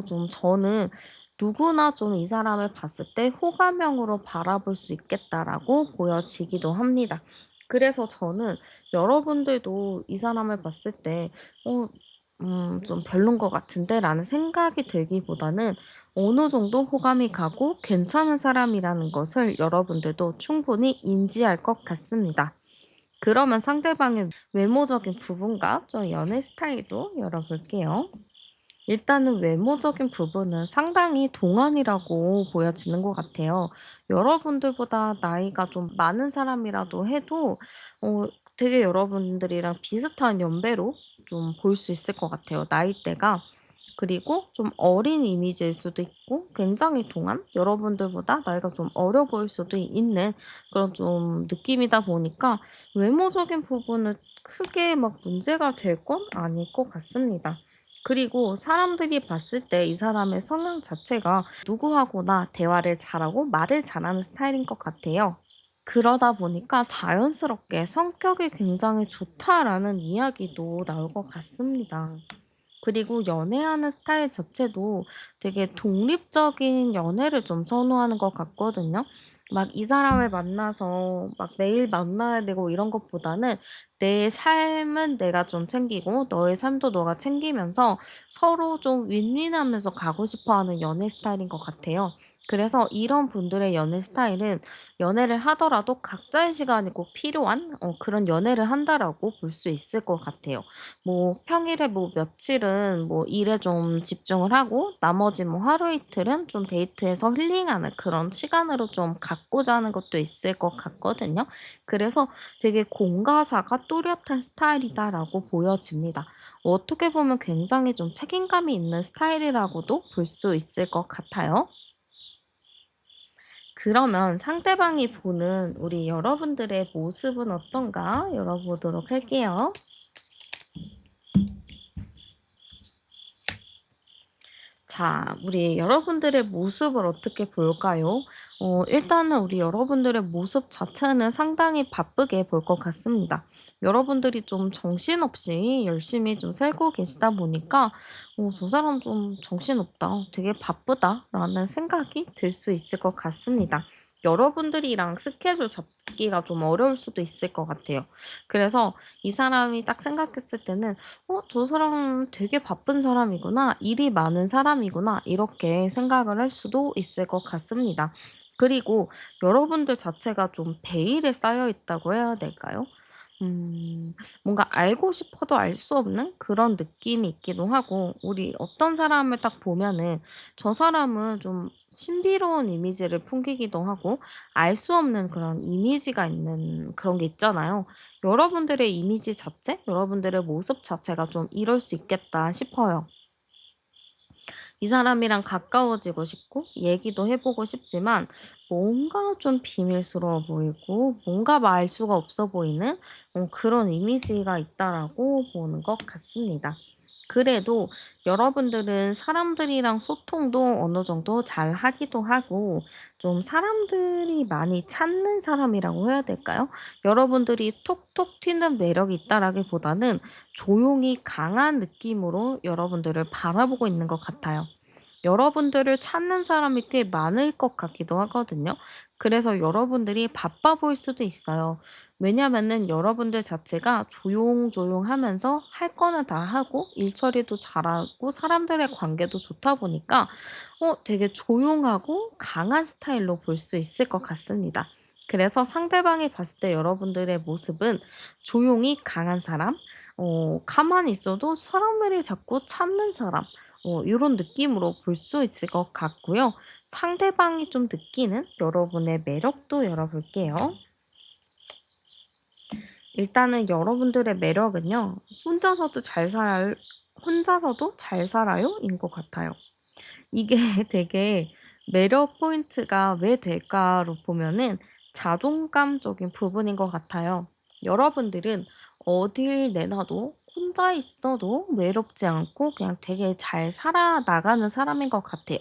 좀 저는 누구나 좀 이 사람을 봤을 때 '호감형으로 바라볼 수 있겠다.'라고 보여지기도 합니다. 그래서 저는 여러분들도 이 사람을 봤을 때 '좀 별론 것 같은데?'라는 생각이 들기보다는 어느 정도 호감이 가고 괜찮은 사람이라는 것을 여러분들도 충분히 인지할 것 같습니다. 그러면 상대방의 외모적인 부분과 좀 연애 스타일도 열어볼게요. 일단은 외모적인 부분은 상당히 동안이라고 보여지는 것 같아요. 여러분들보다 나이가 좀 많은 사람이라도 해도 어 되게 여러분들이랑 비슷한 연배로 좀 볼 수 있을 것 같아요, 나이대가. 그리고 좀 어린 이미지일 수도 있고 굉장히 동안 여러분들보다 나이가 좀 어려 보일 수도 있는 그런 좀 느낌이다 보니까 외모적인 부분은 크게 막 문제가 될 건 아닐 것 같습니다. 그리고 사람들이 봤을 때 이 사람의 성향 자체가 누구하고나 대화를 잘하고 말을 잘하는 스타일인 것 같아요. 그러다 보니까 자연스럽게 "성격이 굉장히 좋다."라는 이야기도 나올 것 같습니다. 그리고 연애하는 스타일 자체도 되게 독립적인 연애를 좀 선호하는 것 같거든요. 막 이 사람을 만나서 막 매일 만나야 되고 이런 것보다는 내 삶은 내가 좀 챙기고 너의 삶도 너가 챙기면서 서로 좀 윈윈하면서 가고 싶어 하는 연애 스타일인 것 같아요. 그래서 이런 분들의 연애 스타일은 연애를 하더라도 각자의 시간이 꼭 필요한 그런 연애를 한다라고 볼 수 있을 것 같아요. 뭐 평일에 뭐 며칠은 뭐 일에 좀 집중을 하고 나머지 뭐 하루 이틀은 좀 데이트해서 힐링하는 그런 시간으로 좀 갖고자 하는 것도 있을 것 같거든요. 그래서 되게 공가사가 뚜렷한 스타일이다라고 보여집니다. 어떻게 보면 굉장히 좀 책임감이 있는 스타일이라고도 볼 수 있을 것 같아요. 그러면 상대방이 보는 우리 여러분들의 모습은 어떤가 열어보도록 할게요. 자, 우리 여러분들의 모습을 어떻게 볼까요? 일단은 우리 여러분들의 모습 자체는 상당히 바쁘게 볼 것 같습니다. 여러분들이 좀 정신없이 열심히 좀 살고 계시다 보니까 '저 사람 좀 정신없다. 되게 바쁘다.'라는 생각이 들 수 있을 것 같습니다. 여러분들이랑 스케줄 잡기가 좀 어려울 수도 있을 것 같아요. 그래서 이 사람이 딱 생각했을 때는 '저 사람 되게 바쁜 사람이구나. 일이 많은 사람이구나.' 이렇게 생각을 할 수도 있을 것 같습니다. 그리고 여러분들 자체가 좀 베일에 쌓여 있다고 해야 될까요? 뭔가 알고 싶어도 알 수 없는 그런 느낌이 있기도 하고 우리 어떤 사람을 딱 보면은 저 사람은 좀 신비로운 이미지를 풍기기도 하고 알 수 없는 그런 이미지가 있는 그런 게 있잖아요. 여러분들의 이미지 자체, 여러분들의 모습 자체가 좀 이럴 수 있겠다 싶어요. 이 사람이랑 가까워지고 싶고 얘기도 해 보고 싶지만 뭔가 좀 비밀스러워 보이고 뭔가 말 수가 없어 보이는 그런 이미지가 있다라고 보는 것 같습니다. 그래도 여러분들은 사람들이랑 소통도 어느 정도 잘하기도 하고 좀 사람들이 많이 찾는 사람이라고 해야 될까요? 여러분들이 톡톡 튀는 매력이 있다라기보다는 조용히 강한 느낌으로 여러분들을 바라보고 있는 것 같아요. 여러분들을 찾는 사람이 꽤 많을 것 같기도 하거든요. 그래서 여러분들이 바빠 보일 수도 있어요. 왜냐면은 여러분들 자체가 조용조용하면서 할 거는 다 하고 일 처리도 잘하고 사람들의 관계도 좋다 보니까 되게 조용하고 강한 스타일로 볼 수 있을 것 같습니다. 그래서 상대방이 봤을 때 여러분들의 모습은 조용히 강한 사람, 가만히 있어도 사람들이 자꾸 찾는 사람, 요런 느낌으로 볼 수 있을 것 같고요. 상대방이 좀 느끼는 여러분의 매력도 열어볼게요. 일단은 여러분들의 매력은요. 혼자서도 잘 살아요인 것 같아요. 이게 되게 매력 포인트가 왜 될까로 보면은 자존감적인 부분인 것 같아요. 여러분들은 어딜 내놔도 혼자 있어도 외롭지 않고 그냥 되게 잘 살아나가는 사람인 것 같아요.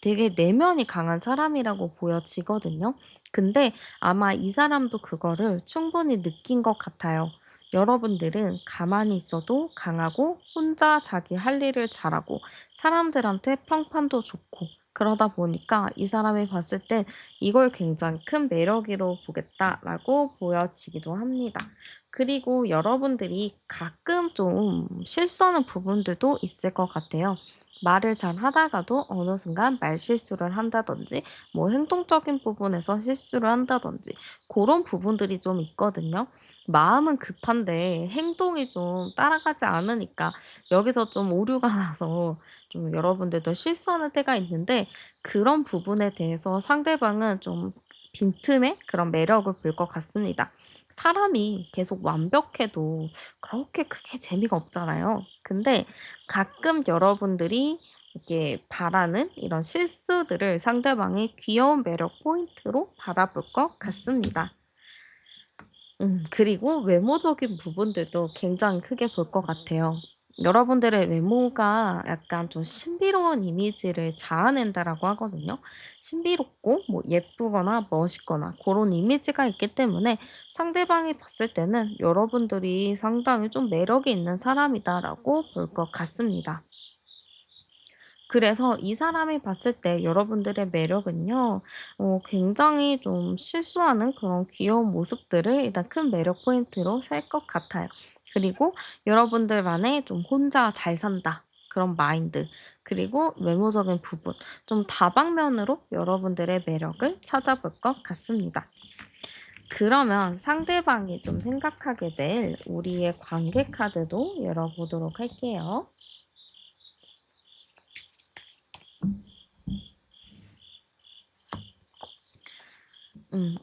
되게 내면이 강한 사람이라고 보여지거든요. 근데 아마 이 사람도 그거를 충분히 느낀 것 같아요. 여러분들은 가만히 있어도 강하고 혼자 자기 할 일을 잘하고 사람들한테 평판도 좋고 그러다 보니까 이 사람이 봤을 때 이걸 굉장히 큰 매력으로 보겠다라고 보여지기도 합니다. 그리고 여러분들이 가끔 좀 실수하는 부분들도 있을 것 같아요. 말을 잘 하다가도 어느 순간 말실수를 한다든지, 뭐 행동적인 부분에서 실수를 한다든지, 그런 부분들이 좀 있거든요. 마음은 급한데 행동이 좀 따라가지 않으니까 여기서 좀 오류가 나서 좀 여러분들도 실수하는 때가 있는데 그런 부분에 대해서 상대방은 좀 빈틈에 그런 매력을 볼 것 같습니다. 사람이 계속 완벽해도 그렇게 크게 재미가 없잖아요. 근데 가끔 여러분들이 이렇게 바라는 이런 실수들을 상대방의 귀여운 매력 포인트로 바라볼 것 같습니다. 그리고 외모적인 부분들도 굉장히 크게 볼 것 같아요. 여러분들의 외모가 약간 좀 신비로운 이미지를 자아낸다라고 하거든요. 신비롭고 뭐 예쁘거나 멋있거나 그런 이미지가 있기 때문에 상대방이 봤을 때는 여러분들이 상당히 좀 매력이 있는 사람이다라고 볼 것 같습니다. 그래서 이 사람이 봤을 때 여러분들의 매력은요. 굉장히 좀 실수하는 그런 귀여운 모습들을 일단 큰 매력 포인트로 살 것 같아요. 그리고 여러분들만의 좀 '혼자 잘 산다.' 그런 마인드 그리고 외모적인 부분 좀 다방면으로 여러분들의 매력을 찾아볼 것 같습니다. 그러면 상대방이 좀 생각하게 될 우리의 관계 카드도 열어 보도록 할게요.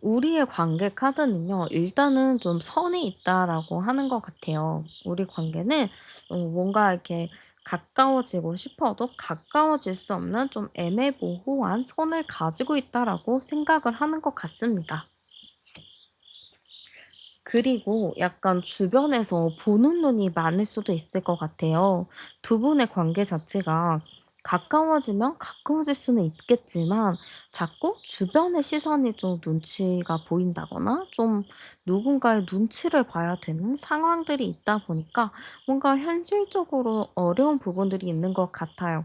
우리의 관계 카드는요. 일단은 좀 선이 있다라고 하는 것 같아요. 우리 관계는 뭔가 이렇게 가까워지고 싶어도 가까워질 수 없는 좀 애매모호한 선을 가지고 있다라고 생각을 하는 것 같습니다. 그리고 약간 주변에서 보는 눈이 많을 수도 있을 것 같아요. 두 분의 관계 자체가 가까워지면 가까워질 수는 있겠지만 자꾸 주변의 시선이 좀 눈치가 보인다거나 좀 누군가의 눈치를 봐야 되는 상황들이 있다 보니까 뭔가 현실적으로 어려운 부분들이 있는 것 같아요.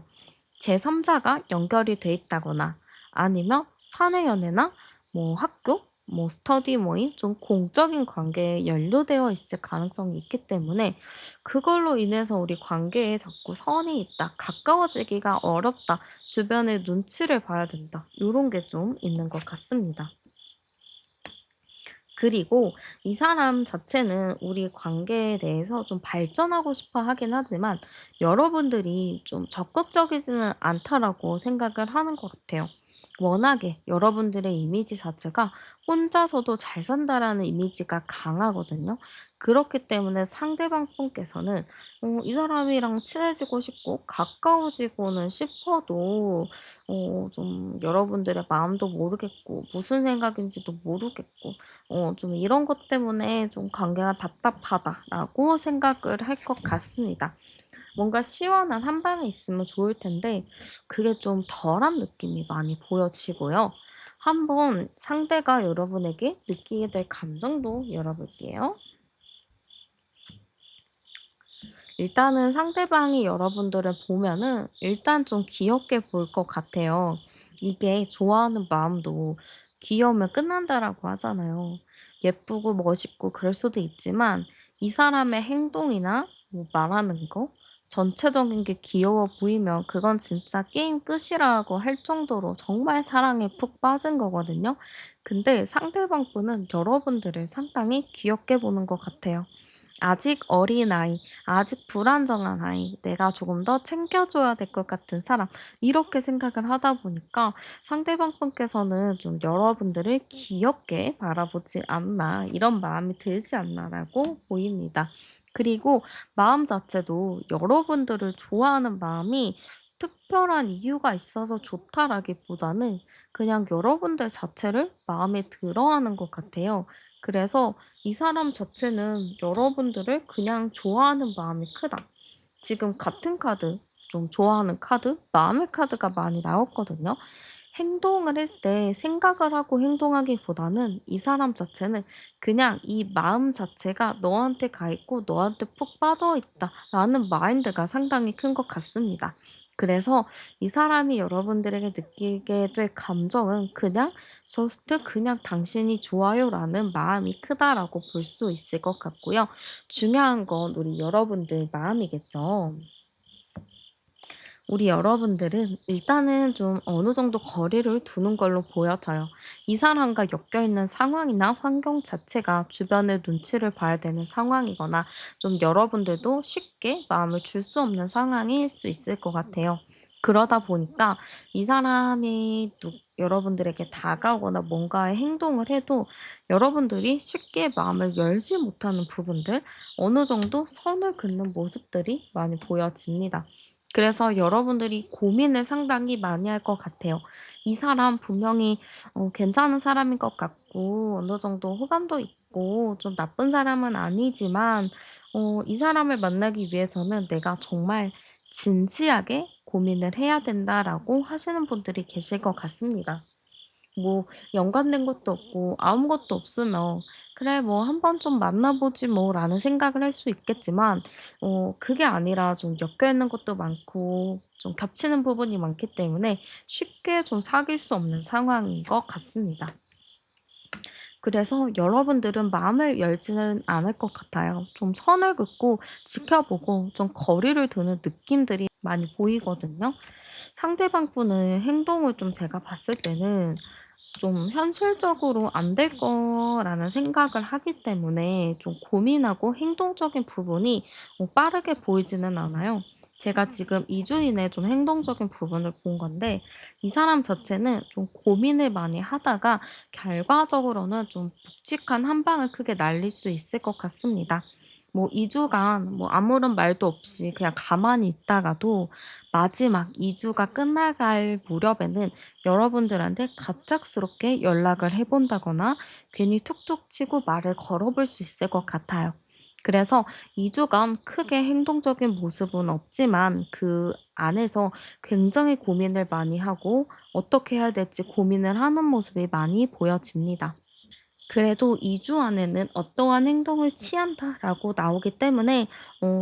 제3자가 연결이 돼 있다거나 아니면 사내 연애나 뭐 학교, 뭐 스터디 모임 좀 공적인 관계에 연루되어 있을 가능성이 있기 때문에 그걸로 인해서 우리 관계에 자꾸 선이 있다, 가까워지기가 어렵다, 주변의 눈치를 봐야 된다, 요런 게 좀 있는 것 같습니다. 그리고 이 사람 자체는 우리 관계에 대해서 좀 발전하고 싶어 하긴 하지만 여러분들이 좀 적극적이지는 않다라고 생각을 하는 것 같아요. 워낙에 여러분들의 이미지 자체가 혼자서도 잘 산다라는 이미지가 강하거든요. 그렇기 때문에 상대방 분께서는 이 사람이랑 친해지고 싶고 가까워지고는 싶어도 좀 여러분들의 마음도 모르겠고 무슨 생각인지도 모르겠고 좀 이런 것 때문에 좀 '관계가 답답하다.'라고 생각을 할 것 같습니다. 뭔가 시원한 한 방에 있으면 좋을 텐데 그게 좀 덜한 느낌이 많이 보여지고요. 한번 상대가 여러분에게 느끼게 될 감정도 열어볼게요. 일단은 상대방이 여러분들을 보면은 일단 좀 귀엽게 볼 것 같아요. 이게 좋아하는 마음도 "귀여우면 끝난다."라고 하잖아요. 예쁘고 멋있고 그럴 수도 있지만 이 사람의 행동이나 뭐 말하는 거 전체적인 게 귀여워 보이면 그건 진짜 게임 끝이라고 할 정도로 정말 사랑에 푹 빠진 거거든요. 근데 상대방 분은 여러분들을 상당히 귀엽게 보는 것 같아요. 아직 어린아이, 아직 불안정한 아이, 내가 조금 더 챙겨줘야 될 것 같은 사람, 이렇게 생각을 하다 보니까 상대방 분께서는 좀 여러분들을 귀엽게 바라보지 않나, 이런 마음이 들지 않나라고 보입니다. 그리고 마음 자체도 여러분들을 좋아하는 마음이 특별한 이유가 있어서 좋다라기보다는 그냥 여러분들 자체를 마음에 들어하는 것 같아요. 그래서 이 사람 자체는 여러분들을 그냥 좋아하는 마음이 크다. 지금 같은 카드, 좀 좋아하는 카드, 마음의 카드가 많이 나왔거든요. 행동을 할 때 생각을 하고 행동하기보다는 이 사람 자체는 그냥 이 마음 자체가 너한테 가 있고 너한테 푹 빠져 있다라는 마인드가 상당히 큰 것 같습니다. 그래서 이 사람이 여러분들에게 느끼게 될 감정은 그냥 저스트 그냥 당신이 좋아요라는 마음이 크다라고 볼 수 있을 것 같고요. 중요한 건 우리 여러분들 마음이겠죠. 우리 여러분들은 일단은 좀 어느 정도 거리를 두는 걸로 보여져요. 이 사람과 엮여있는 상황이나 환경 자체가 주변의 눈치를 봐야 되는 상황이거나 좀 여러분들도 쉽게 마음을 줄 수 없는 상황일 수 있을 것 같아요. 그러다 보니까 이 사람이 여러분들에게 다가오거나 뭔가의 행동을 해도 여러분들이 쉽게 마음을 열지 못하는 부분들, 어느 정도 선을 긋는 모습들이 많이 보여집니다. 그래서 여러분들이 고민을 상당히 많이 할 것 같아요. 이 사람 분명히 괜찮은 사람인 것 같고 어느 정도 호감도 있고 좀 나쁜 사람은 아니지만 이 사람을 만나기 위해서는 내가 정말 진지하게 고민을 해야 된다라고 하시는 분들이 계실 것 같습니다. 뭐 연관된 것도 없고 아무것도 없으면 '그래 뭐 한번 좀 만나 보지 뭐.'라는 생각을 할 수 있겠지만 그게 아니라 좀 엮여 있는 것도 많고 좀 겹치는 부분이 많기 때문에 쉽게 좀 사귈 수 없는 상황인 것 같습니다. 그래서 여러분들은 마음을 열지는 않을 것 같아요. 좀 선을 긋고 지켜보고 좀 거리를 두는 느낌들이 많이 보이거든요. 상대방 분의 행동을 좀 제가 봤을 때는 좀 현실적으로 안 될 거라는 생각을 하기 때문에 좀 고민하고 행동적인 부분이 빠르게 보이지는 않아요. 제가 지금 2주 이내 좀 행동적인 부분을 본 건데 이 사람 자체는 좀 고민을 많이 하다가 결과적으로는 좀 묵직한 한 방을 크게 날릴 수 있을 것 같습니다. 뭐 2 주간 뭐 아무런 말도 없이 그냥 가만히 있다가도 마지막 2 주가 끝나갈 무렵에는 여러분들한테 갑작스럽게 연락을 해 본다거나 괜히 툭툭 치고 말을 걸어 볼 수 있을 것 같아요. 그래서 2 주간 크게 행동적인 모습은 없지만 그 안에서 굉장히 고민을 많이 하고 어떻게 해야 될지 고민을 하는 모습이 많이 보여집니다. 그래도 2주 안에는 "어떠한 행동을 취한다."라고 나오기 때문에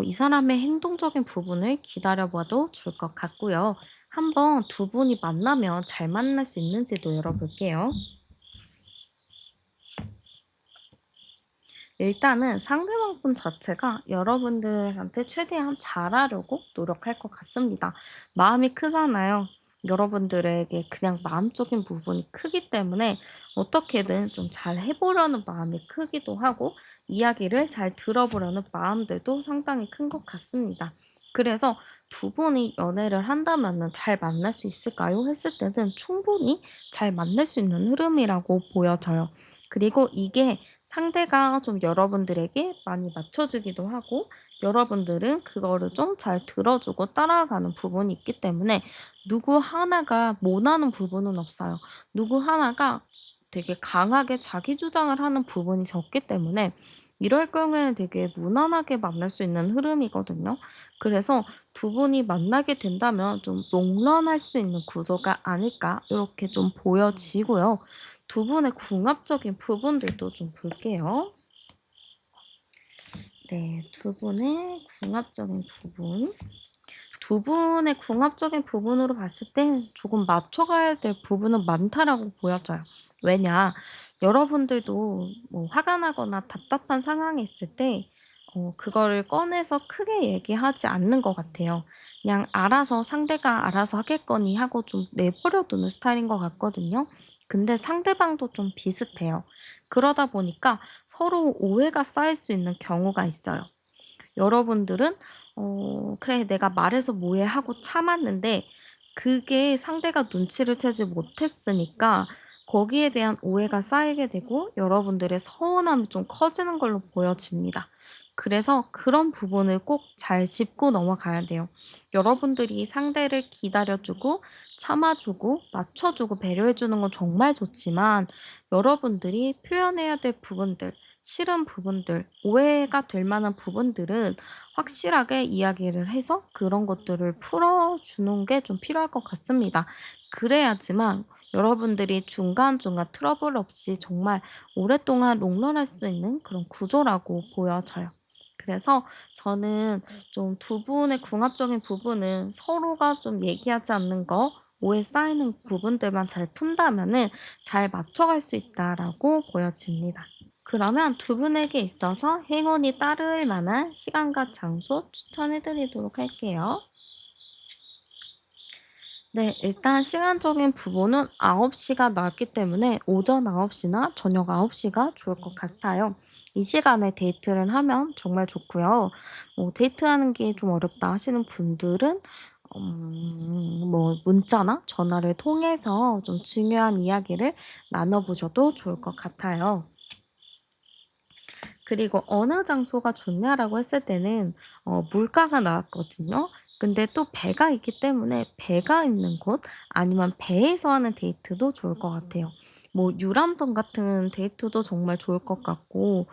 이 사람의 행동적인 부분을 기다려 봐도 좋을 것 같고요. 한번 두 분이 만나면 잘 만날 수 있는지도 열어볼게요. 일단은 상대방 분 자체가 여러분들한테 최대한 잘하려고 노력할 것 같습니다. 마음이 크잖아요. 여러분들에게 그냥 마음적인 부분이 크기 때문에 어떻게든 좀 잘 해보려는 마음이 크기도 하고 이야기를 잘 들어보려는 마음들도 상당히 큰 것 같습니다. 그래서 두 분이 연애를 한다면 잘 만날 수 있을까요? 했을 때는 충분히 잘 만날 수 있는 흐름이라고 보여져요. 그리고 이게 상대가 좀 여러분들에게 많이 맞춰주기도 하고 여러분들은 그거를 좀 잘 들어주고 따라가는 부분이 있기 때문에 누구 하나가 모나는 부분은 없어요. 누구 하나가 되게 강하게 자기 주장을 하는 부분이 적기 때문에 이럴 경우에는 되게 무난하게 만날 수 있는 흐름이거든요. 그래서 두 분이 만나게 된다면 좀 롱런할 수 있는 구조가 아닐까 이렇게 좀 보여지고요. 두 분의 궁합적인 부분들도 좀 볼게요. 네. 두 분의 궁합적인 부분. 두 분의 궁합적인 부분으로 봤을 땐 조금 맞춰가야 될 부분은 많다라고 보여져요. 왜냐, 여러분들도 뭐 화가 나거나 답답한 상황이 있을 때 그거를 꺼내서 크게 얘기하지 않는 것 같아요. 그냥 알아서 상대가 알아서 하겠거니 하고 좀 내버려 두는 스타일인 것 같거든요. 근데 상대방도 좀 비슷해요. 그러다 보니까 서로 오해가 쌓일 수 있는 경우가 있어요. 여러분들은 '그래 내가 말해서 뭐해.' 하고 참았는데 그게 상대가 눈치를 채지 못했으니까 거기에 대한 오해가 쌓이게 되고 여러분들의 서운함이 좀 커지는 걸로 보여집니다. 그래서 그런 부분을 꼭 잘 짚고 넘어가야 돼요. 여러분들이 상대를 기다려 주고 참아 주고 맞춰 주고 배려해 주는 건 정말 좋지만 여러분들이 표현해야 될 부분들, 싫은 부분들, 오해가 될 만한 부분들은 확실하게 이야기를 해서 그런 것들을 풀어주는 게 좀 필요할 것 같습니다. 그래야지만 여러분들이 중간중간 트러블 없이 정말 오랫동안 롱런할 수 있는 그런 구조라고 보여져요. 그래서 저는 좀 두 분의 궁합적인 부분은 서로가 좀 얘기하지 않는 거, 오해 쌓이는 부분들만 잘 푼다면은 잘 맞춰갈 수 있다라고 보여집니다. 그러면 두 분에게 있어서 행운이 따를 만한 시간과 장소 추천해 드리도록 할게요. 네, 일단 시간적인 부분은 9 시가 나왔기 때문에 오전 9 시나 저녁 9 시가 좋을 것 같아요. 이 시간에 데이트를 하면 정말 좋고요. 데이트하는 게 좀 어렵다 하시는 분들은 문자나 전화를 통해서 좀 중요한 이야기를 나눠 보셔도 좋을 것 같아요. 그리고 "어느 장소가 좋냐?"라고 했을 때는 물가가 나왔거든요. 근데 또 배가 있기 때문에 배가 있는 곳 아니면 배에서 하는 데이트도 좋을 것 같아요. 뭐 유람선 같은 데이트도 정말 좋을 것 같고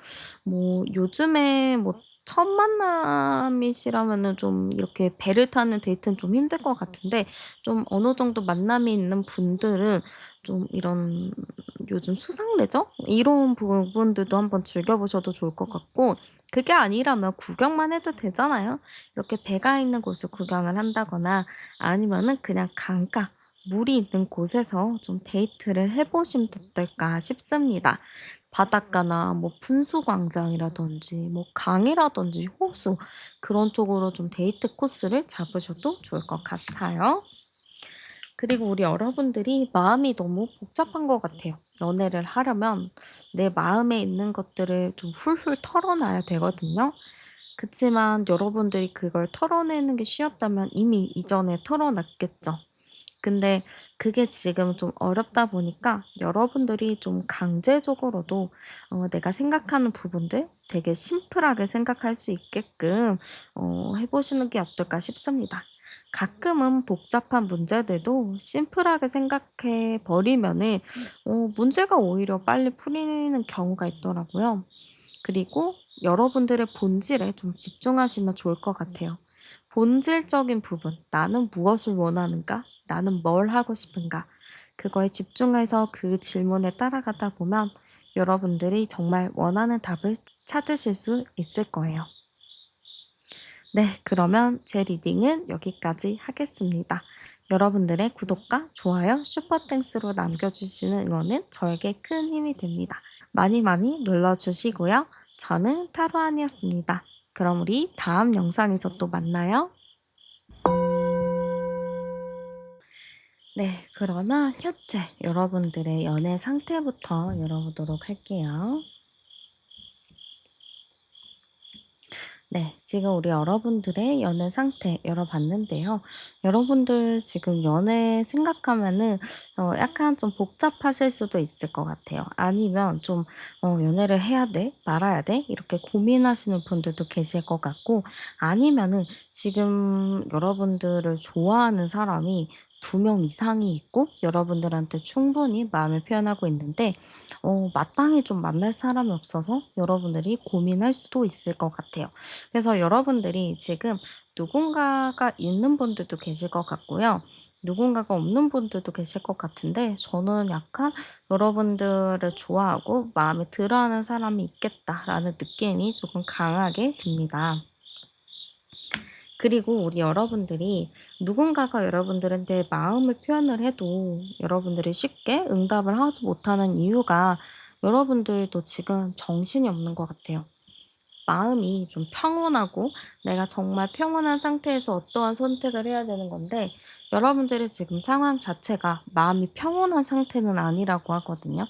요즘에 첫 만남이시라면은 좀 이렇게 배를 타는 데이트는 좀 힘들 것 같은데 좀 어느 정도 만남이 있는 분들은 좀 이런 요즘 수상 레저 이런 부분들도 한번 즐겨 보셔도 좋을 것 같고 그게 아니라면 구경만 해도 되잖아요. 이렇게 배가 있는 곳을 구경을 한다거나 아니면은 그냥 강가, 물이 있는 곳에서 좀 데이트를 해 보시면 어떨까 싶습니다. 바닷가나 분수 광장이라든지 강이라든지 호수 그런 쪽으로 좀 데이트 코스를 잡으셔도 좋을 것 같아요. 그리고 우리 여러분들이 마음이 너무 복잡한 것 같아요. 연애를 하려면 내 마음에 있는 것들을 좀 훌훌 털어놔야 되거든요. 그치만 여러분들이 그걸 털어내는 게 쉬웠다면 이미 이전에 털어놨겠죠. 근데 그게 지금 좀 어렵다 보니까 여러분들이 좀 강제적으로도 내가 생각하는 부분들 되게 심플하게 생각할 수 있게끔 해 보시는 게 어떨까 싶습니다. 가끔은 복잡한 문제들도 심플하게 생각해 버리면은 문제가 오히려 빨리 풀리는 경우가 있더라고요. 그리고 여러분들의 본질에 좀 집중하시면 좋을 것 같아요. 본질적인 부분, '나는 무엇을 원하는가? 나는 뭘 하고 싶은가?' 그거에 집중해서 그 질문에 따라가다 보면 여러분들이 정말 원하는 답을 찾으실 수 있을 거예요. 네, 그러면 제 리딩은 여기까지 하겠습니다. 여러분들의 구독과 좋아요, 슈퍼땡스로 남겨주시는 응원은 저에게 큰 힘이 됩니다. 많이 많이 눌러주시고요. 저는 타로안이었습니다. 그럼 우리 다음 영상에서 또 만나요. 네, 그러면 현재 여러분들의 연애 상태부터 열어보도록 할게요. 네, 지금 우리 여러분들의 연애 상태 열어봤는데요. 여러분들 지금 연애 생각하면은 약간 좀 복잡하실 수도 있을 것 같아요. 아니면 좀 연애를 해야 돼? 말아야 돼? 이렇게 고민하시는 분들도 계실 것 같고 아니면은 지금 여러분들을 좋아하는 사람이 2명 이상이 있고 여러분들한테 충분히 마음을 표현하고 있는데 마땅히 좀 만날 사람이 없어서 여러분들이 고민할 수도 있을 것 같아요. 그래서 여러분들이 지금 누군가가 있는 분들도 계실 것 같고요. 누군가가 없는 분들도 계실 것 같은데 저는 약간 여러분들을 좋아하고 마음에 들어하는 사람이 있겠다라는 느낌이 조금 강하게 듭니다. 그리고 우리 여러분들이 누군가가 여러분들한테 마음을 표현을 해도 여러분들이 쉽게 응답을 하지 못하는 이유가 여러분들도 지금 정신이 없는 것 같아요. 마음이 좀 평온하고 내가 정말 평온한 상태에서 어떠한 선택을 해야 되는 건데 여러분들의 지금 상황 자체가 마음이 평온한 상태는 아니라고 하거든요.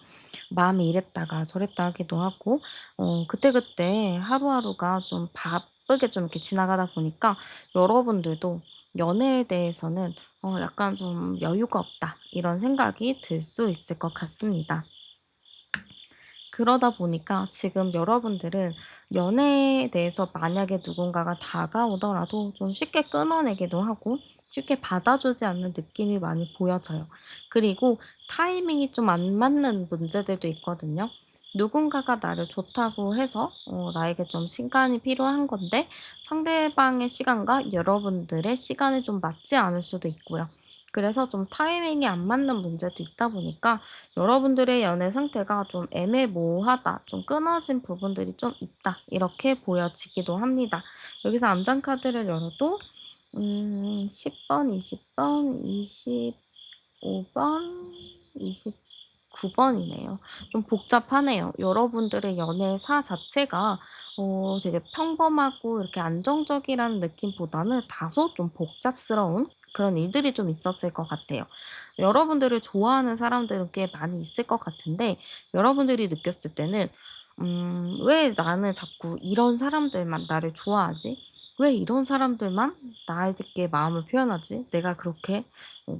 마음이 이랬다가 저랬다 하기도 하고 그때그때 하루하루가 좀 바쁘게 좀 이렇게 지나가다 보니까 여러분들도 연애에 대해서는 약간 좀 '여유가 없다.' 이런 생각이 들 수 있을 것 같습니다. 그러다 보니까 지금 여러분들은 연애에 대해서 만약에 누군가가 다가오더라도 좀 쉽게 끊어내기도 하고 쉽게 받아주지 않는 느낌이 많이 보여져요. 그리고 타이밍이 좀 안 맞는 문제들도 있거든요. 누군가가 나를 좋다고 해서 나에게 좀 시간이 필요한 건데 상대방의 시간과 여러분들의 시간이 좀 맞지 않을 수도 있고요. 그래서 좀 타이밍이 안 맞는 문제도 있다 보니까 여러분들의 연애 상태가 좀 애매모호하다, 좀 끊어진 부분들이 좀 있다, 이렇게 보여지기도 합니다. 여기서 암장 카드를 열어도 10번, 20번, 25번, 29번이네요. 좀 복잡하네요. 여러분들의 연애사 자체가 되게 평범하고 이렇게 안정적이라는 느낌보다는 다소 좀 복잡스러운 그런 일들이 좀 있었을 것 같아요. 여러분들을 좋아하는 사람들은 꽤 많이 있을 것 같은데 여러분들이 느꼈을 때는 '왜 나는 자꾸 이런 사람들만 나를 좋아하지? 왜 이런 사람들만 나에게 마음을 표현하지? 내가 그렇게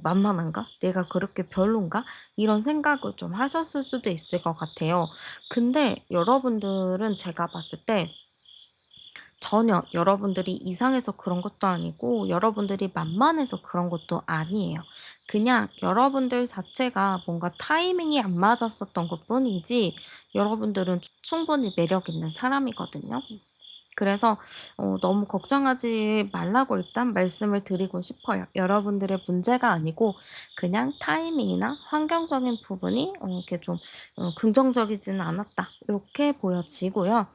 만만한가? 내가 그렇게 별론가?' 이런 생각을 좀 하셨을 수도 있을 것 같아요. 근데 여러분들은 제가 봤을 때 전혀 여러분들이 이상해서 그런 것도 아니고 여러분들이 만만해서 그런 것도 아니에요. 그냥 여러분들 자체가 뭔가 타이밍이 안 맞았었던 것뿐이지 여러분들은 충분히 매력 있는 사람이거든요. 그래서 너무 걱정하지 말라고 일단 말씀을 드리고 싶어요. 여러분들의 문제가 아니고 그냥 타이밍이나 환경적인 부분이 이렇게 좀 '긍정적이지는 않았다.' 이렇게 보여지고요.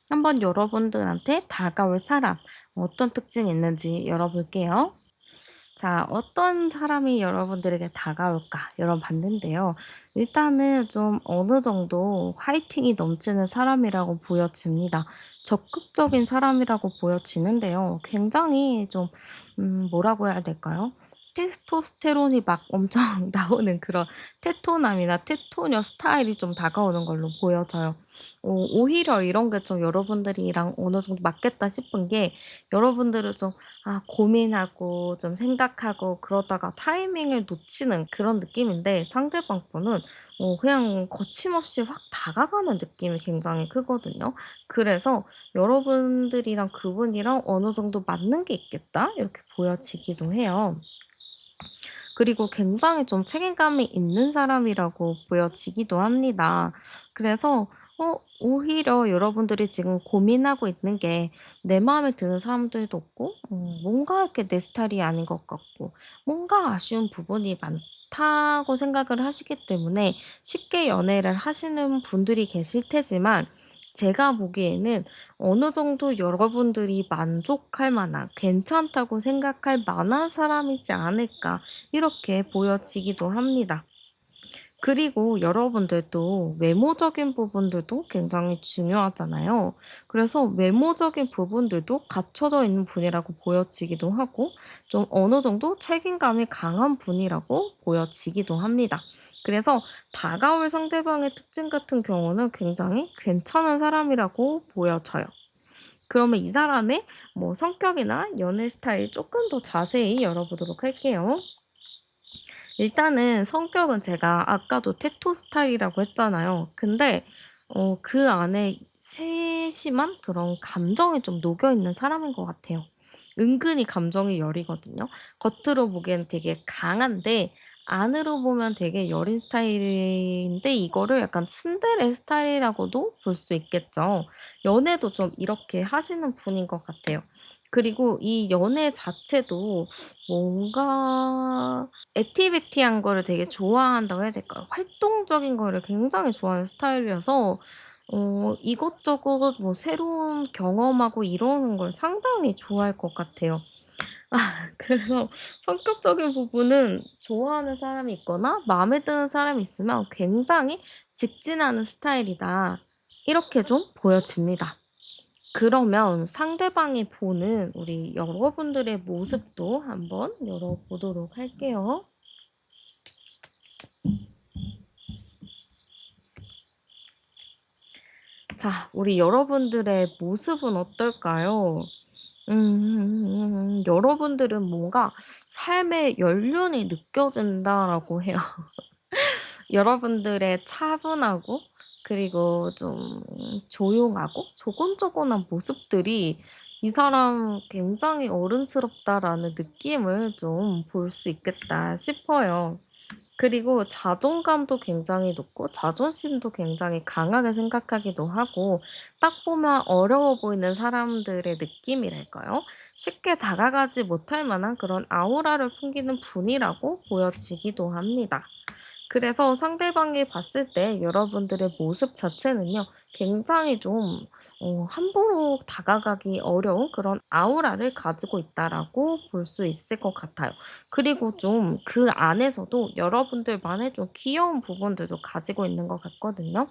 한번 여러분들한테 다가올 사람 어떤 특징이 있는지 열어볼게요. 자, 어떤 사람이 여러분들에게 다가올까 열어봤는데요. 일단은 좀 어느 정도 화이팅이 넘치는 사람이라고 보여집니다. 적극적인 사람이라고 보여지는데요. 굉장히 좀 뭐라고 해야 될까요? 테스토스테론이 막 엄청 나오는 그런 테토남이나 테토녀 스타일이 좀 다가오는 걸로 보여져요. 오히려 이런 게 좀 여러분들이랑 어느 정도 맞겠다 싶은 게 여러분들을 좀 고민하고 좀 생각하고 그러다가 타이밍을 놓치는 그런 느낌인데 상대방 분은 그냥 거침없이 확 다가가는 느낌이 굉장히 크거든요. 그래서 여러분들이랑 그분이랑 어느 정도 맞는 게 있겠다 이렇게 보여지기도 해요. 그리고 굉장히 좀 책임감이 있는 사람이라고 보여지기도 합니다. 그래서 오히려 여러분들이 지금 고민하고 있는 게 내 마음에 드는 사람들도 없고 뭔가 이렇게 내 스타일이 아닌 것 같고 뭔가 아쉬운 부분이 많다고 생각을 하시기 때문에 쉽게 연애를 하시는 분들이 계실 테지만 제가 보기에는 어느 정도 여러분들이 만족할 만한 괜찮다고 생각할 만한 사람이지 않을까 이렇게 보여지기도 합니다. 그리고 여러분들도 외모적인 부분들도 굉장히 중요하잖아요. 그래서 외모적인 부분들도 갖춰져 있는 분이라고 보여지기도 하고 좀 어느 정도 책임감이 강한 분이라고 보여지기도 합니다. 그래서 다가올 상대방의 특징 같은 경우는 굉장히 괜찮은 사람이라고 보여져요. 그러면 이 사람의 뭐 성격이나 연애 스타일 조금 더 자세히 열어보도록 할게요. 일단은 성격은 제가 아까도 테토 스타일이라고 했잖아요. 근데 그 안에 세심한 그런 감정이 좀 녹여 있는 사람인 것 같아요. 은근히 감정이 여리거든요. 겉으로 보기엔 되게 강한데 안으로 보면 되게 여린 스타일인데 이거를 약간 츤데레 스타일이라고도 볼 수 있겠죠. 연애도 좀 이렇게 하시는 분인 것 같아요. 그리고 이 연애 자체도 뭔가 액티비티한 거를 되게 좋아한다고 해야 될까요? 활동적인 거를 굉장히 좋아하는 스타일이라서 이것저것 뭐 새로운 경험하고 이러는 걸 상당히 좋아할 것 같아요. 그래서 성격적인 부분은 좋아하는 사람이 있거나 마음에 드는 사람이 있으면 굉장히 직진하는 스타일이다. 이렇게 좀 보여집니다. 그러면 상대방이 보는 우리 여러분들의 모습도 한번 열어보도록 할게요. 자, 우리 여러분들의 모습은 어떨까요? 여러분들은 뭔가 삶의 연륜이 느껴진다라고 해요. 여러분들의 차분하고 그리고 좀 조용하고 조곤조곤한 모습들이 '이 사람 굉장히 어른스럽다.'라는 느낌을 좀 볼 수 있겠다 싶어요. 그리고 자존감도 굉장히 높고 자존심도 굉장히 강하게 생각하기도 하고 딱 보면 어려워 보이는 사람들의 느낌이랄까요? 쉽게 다가가지 못할 만한 그런 아우라를 풍기는 분이라고 보여지기도 합니다. 그래서 상대방이 봤을 때 여러분들의 모습 자체는요, 굉장히 좀, 함부로 다가가기 어려운 그런 아우라를 가지고 있다라고 볼 수 있을 것 같아요. 그리고 좀 그 안에서도 여러분들만의 좀 귀여운 부분들도 가지고 있는 것 같거든요.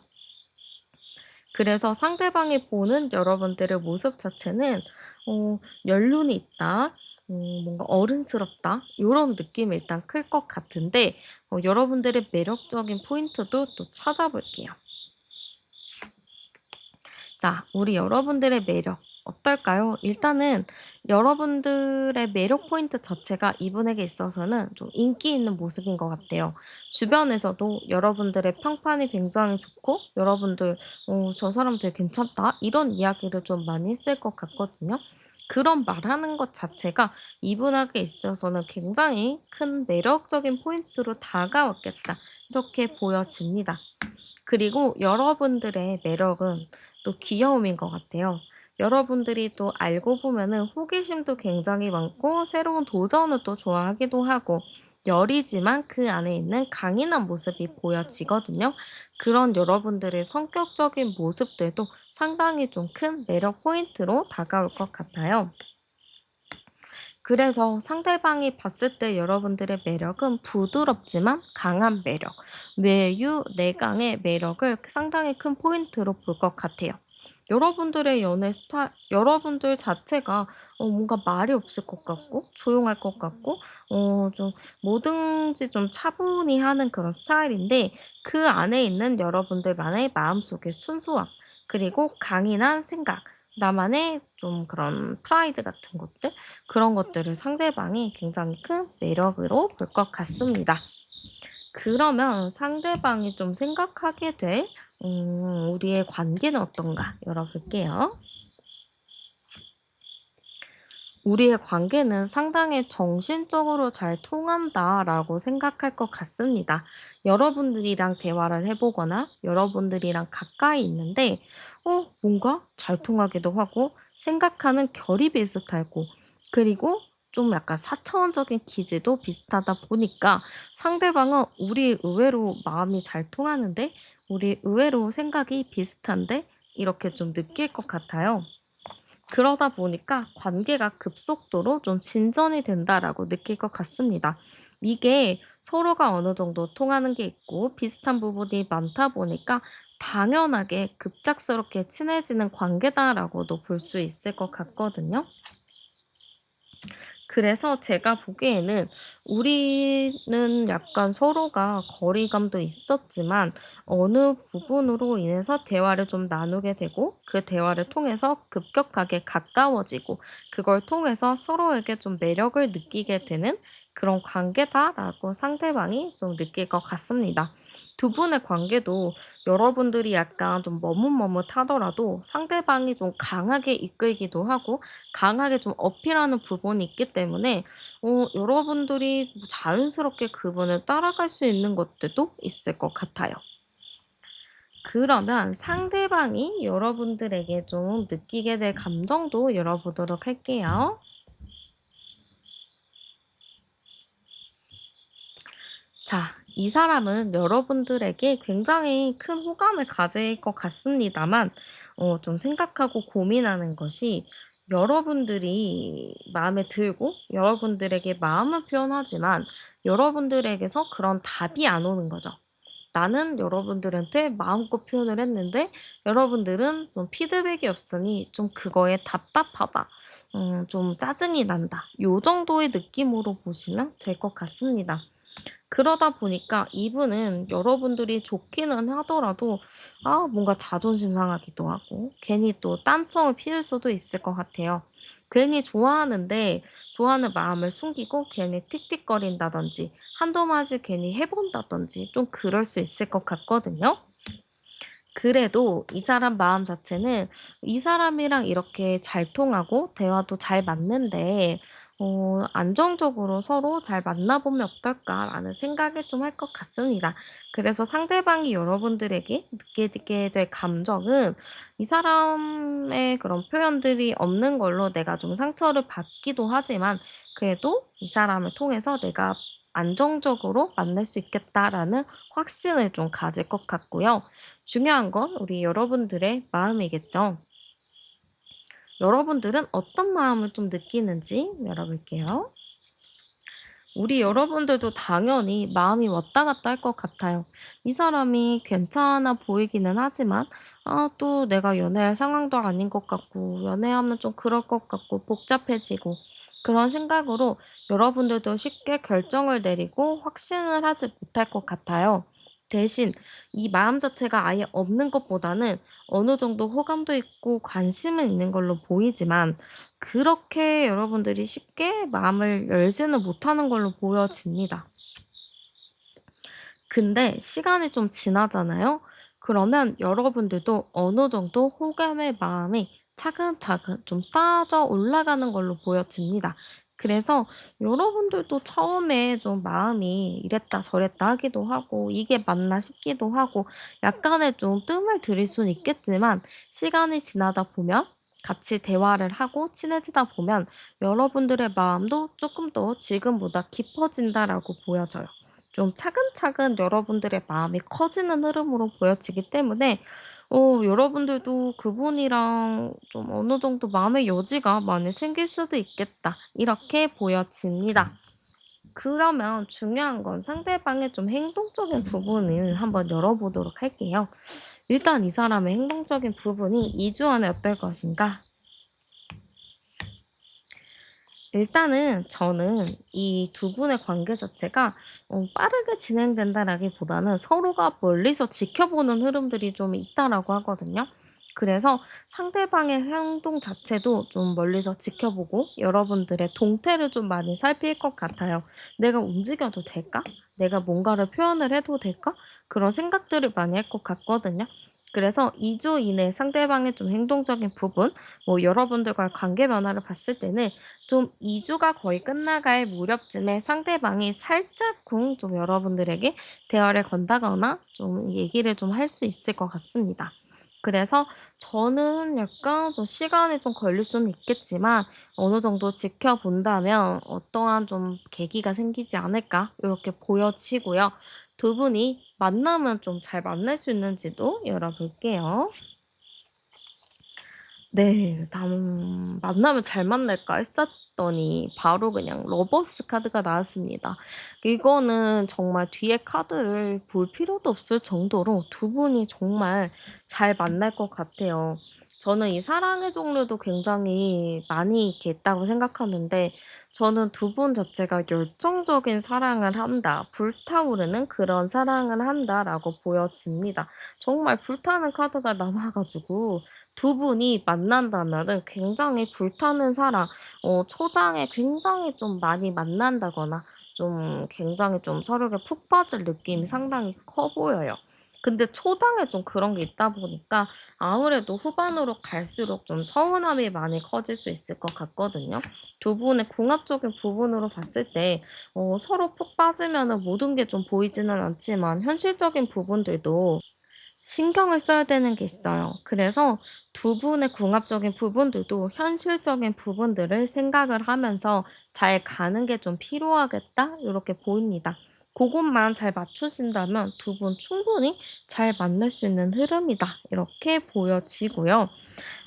그래서 상대방이 보는 여러분들의 모습 자체는 연륜이 있다. 뭔가 어른스럽다. 요런 느낌이 일단 클 것 같은데 여러분들의 매력적인 포인트도 또 찾아볼게요. 자, 우리 여러분들의 매력 어떨까요? 일단은 여러분들의 매력 포인트 자체가 이분에게 있어서는 좀 인기 있는 모습인 것 같아요. 주변에서도 여러분들의 평판이 굉장히 좋고, 여러분들, 저 사람 되게 괜찮다. 이런 이야기를 좀 많이 했을 것 같거든요. 그런 말하는 것 자체가 이분에게 있어서는 굉장히 큰 매력적인 포인트로 다가왔겠다. 이렇게 보여집니다. 그리고 여러분들의 매력은 또 귀여움인 것 같아요. 여러분들이 또 알고 보면은 호기심도 굉장히 많고 새로운 도전을 또 좋아하기도 하고 여리지만 그 안에 있는 강인한 모습이 보여지거든요. 그런 여러분들의 성격적인 모습들도 상당히 좀 큰 매력 포인트로 다가올 것 같아요. 그래서 상대방이 봤을 때 여러분들의 매력은 부드럽지만 강한 매력, 외유, 내강의 매력을 상당히 큰 포인트로 볼 것 같아요. 여러분들의 연애 스타일, 여러분들 자체가 뭔가 말이 없을 것 같고, 조용할 것 같고, 좀 뭐든지 좀 차분히 하는 그런 스타일인데, 그 안에 있는 여러분들만의 마음속의 순수함, 그리고 강인한 생각, 나만의 좀 그런 프라이드 같은 것들, 그런 것들을 상대방이 굉장히 큰 매력으로 볼 것 같습니다. 그러면 상대방이 좀 생각하게 될 우리의 관계는 어떤가 열어볼게요. 우리의 관계는 상당히 정신적으로 잘 통한다라고 생각할 것 같습니다. 여러분들이랑 대화를 해보거나 여러분들이랑 가까이 있는데, 뭔가 잘 통하기도 하고, 생각하는 결이 비슷하고, 그리고 좀 약간 사차원적인 기질도 비슷하다 보니까 상대방은 우리 의외로 마음이 잘 통하는데, 우리 의외로 생각이 비슷한데, 이렇게 좀 느낄 것 같아요. 그러다 보니까 관계가 급속도로 좀 진전이 된다라고 느낄 것 같습니다. 이게 서로가 어느 정도 통하는 게 있고 비슷한 부분이 많다 보니까 당연하게 급작스럽게 친해지는 관계다라고도 볼 수 있을 것 같거든요. 그래서 제가 보기에는 우리는 약간 서로가 거리감도 있었지만 어느 부분으로 인해서 대화를 좀 나누게 되고 그 대화를 통해서 급격하게 가까워지고 그걸 통해서 서로에게 좀 매력을 느끼게 되는 그런 관계다라고 상대방이 좀 느낄 것 같습니다. 두 분의 관계도 여러분들이 약간 좀 머뭇머뭇하더라도 상대방이 좀 강하게 이끌기도 하고 강하게 좀 어필하는 부분이 있기 때문에 여러분들이 뭐 자연스럽게 그분을 따라갈 수 있는 것들도 있을 것 같아요. 그러면 상대방이 여러분들에게 좀 느끼게 될 감정도 열어보도록 할게요. 자, 이 사람은 여러분들에게 굉장히 큰 호감을 가질 것 같습니다만, 좀 생각하고 고민하는 것이 여러분들이 마음에 들고, 여러분들에게 마음은 표현하지만, 여러분들에게서 그런 답이 안 오는 거죠. 나는 여러분들한테 마음껏 표현을 했는데 여러분들은 좀 피드백이 없으니 좀 그거에 답답하다. 좀 짜증이 난다. 요 정도의 느낌으로 보시면 될 것 같습니다. 그러다 보니까 이분은 여러분들이 좋기는 하더라도 뭔가 자존심 상하기도 하고 괜히 또 딴청을 피울 수도 있을 것 같아요. 괜히 좋아하는데 좋아하는 마음을 숨기고 괜히 틱틱거린다든지 한두 마디 괜히 해 본다든지 좀 그럴 수 있을 것 같거든요. 그래도 이 사람 마음 자체는 이 사람이랑 이렇게 잘 통하고 대화도 잘 맞는데 '안정적으로 서로 잘 만나 보면 어떨까.'라는 생각을 좀 할 것 같습니다. 그래서 상대방이 여러분들에게 느끼게 될 감정은 이 사람의 그런 표현들이 없는 걸로 내가 좀 상처를 받기도 하지만 그래도 이 사람을 통해서 내가 안정적으로 만날 수 있겠다라는 확신을 좀 가질 것 같고요. 중요한 건 우리 여러분들의 마음이겠죠. 여러분들은 어떤 마음을 좀 느끼는지 열어볼게요. 우리 여러분들도 당연히 마음이 왔다 갔다 할 것 같아요. 이 사람이 괜찮아 보이기는 하지만, 또 내가 연애할 상황도 아닌 것 같고, 연애하면 좀 그럴 것 같고, 복잡해지고, 그런 생각으로 여러분들도 쉽게 결정을 내리고 확신을 하지 못할 것 같아요. 대신 이 마음 자체가 아예 없는 것보다는 어느 정도 호감도 있고 관심은 있는 걸로 보이지만, 그렇게 여러분들이 쉽게 마음을 열지는 못하는 걸로 보여집니다. 근데 시간이 좀 지나잖아요. 그러면 여러분들도 어느 정도 호감의 마음이 차근차근 좀 쌓아져 올라가는 걸로 보여집니다. 그래서 여러분들도 처음에 좀 마음이 이랬다 저랬다 하기도 하고 이게 맞나 싶기도 하고 약간의 좀 뜸을 들일 수는 있겠지만 시간이 지나다 보면 같이 대화를 하고 친해지다 보면 여러분들의 마음도 조금 더 지금보다 깊어진다라고 보여져요. 좀 차근차근 여러분들의 마음이 커지는 흐름으로 보여지기 때문에 여러분들도 그분이랑 좀 어느 정도 마음의 여지가 많이 생길 수도 있겠다. 이렇게 보여집니다. 그러면 중요한 건 상대방의 좀 행동적인 부분을 한번 열어보도록 할게요. 일단 이 사람의 행동적인 부분이 2주 안에 어떨 것인가? 일단은 저는 이 두 분의 관계 자체가 빠르게 진행된다라기보다는 서로가 멀리서 지켜보는 흐름들이 좀 있다라고 하거든요. 그래서 상대방의 행동 자체도 좀 멀리서 지켜보고 여러분들의 동태를 좀 많이 살필 것 같아요. '내가 움직여도 될까? 내가 뭔가를 표현을 해도 될까?' 그런 생각들을 많이 할 것 같거든요. 그래서 2주 이내 상대방의 좀 행동적인 부분 여러분들과의 관계 변화를 봤을 때는 좀 2 주가 거의 끝나갈 무렵쯤에 상대방이 살짝쿵 좀 여러분들에게 대화를 건다거나 좀 얘기를 좀 할 수 있을 것 같습니다. 그래서 저는 약간 좀 시간이 좀 걸릴 수는 있겠지만 어느 정도 지켜본다면 '어떠한 좀 계기가 생기지 않을까.' 이렇게 보여지고요. 두 분이 만나면 좀 잘 만날 수 있는지도 열어볼게요. 네. 만나면 잘 만날까 했었더니 바로 그냥 러버스 카드가 나왔습니다. 이거는 정말 뒤에 카드를 볼 필요도 없을 정도로 두 분이 정말 잘 만날 것 같아요. 저는 이 사랑의 종류도 굉장히 많이 이렇게 있다고 생각하는데 저는 두 분 자체가 '열정적인 사랑을 한다. 불타오르는 그런 사랑을 한다.'라고 보여집니다. 정말 불타는 카드가 나와 가지고 두 분이 만난다면은 굉장히 불타는 사랑 초장에 굉장히 좀 많이 만난다거나 좀 굉장히 좀 서로에게 푹 빠질 느낌이 상당히 커 보여요. 근데 초장에 좀 그런 게 있다 보니까 아무래도 후반으로 갈수록 좀 서운함이 많이 커질 수 있을 것 같거든요. 두 분의 궁합적인 부분으로 봤을 때 서로 푹 빠지면은 모든 게 좀 보이지는 않지만 현실적인 부분들도 신경을 써야 되는 게 있어요. 그래서 두 분의 궁합적인 부분들도 현실적인 부분들을 생각을 하면서 '잘 가는 게 좀 필요하겠다.' 이렇게 보입니다. 그것만 잘 맞추신다면 두 분 충분히 잘 만날 수 있는 흐름이다. 이렇게 보여지고요.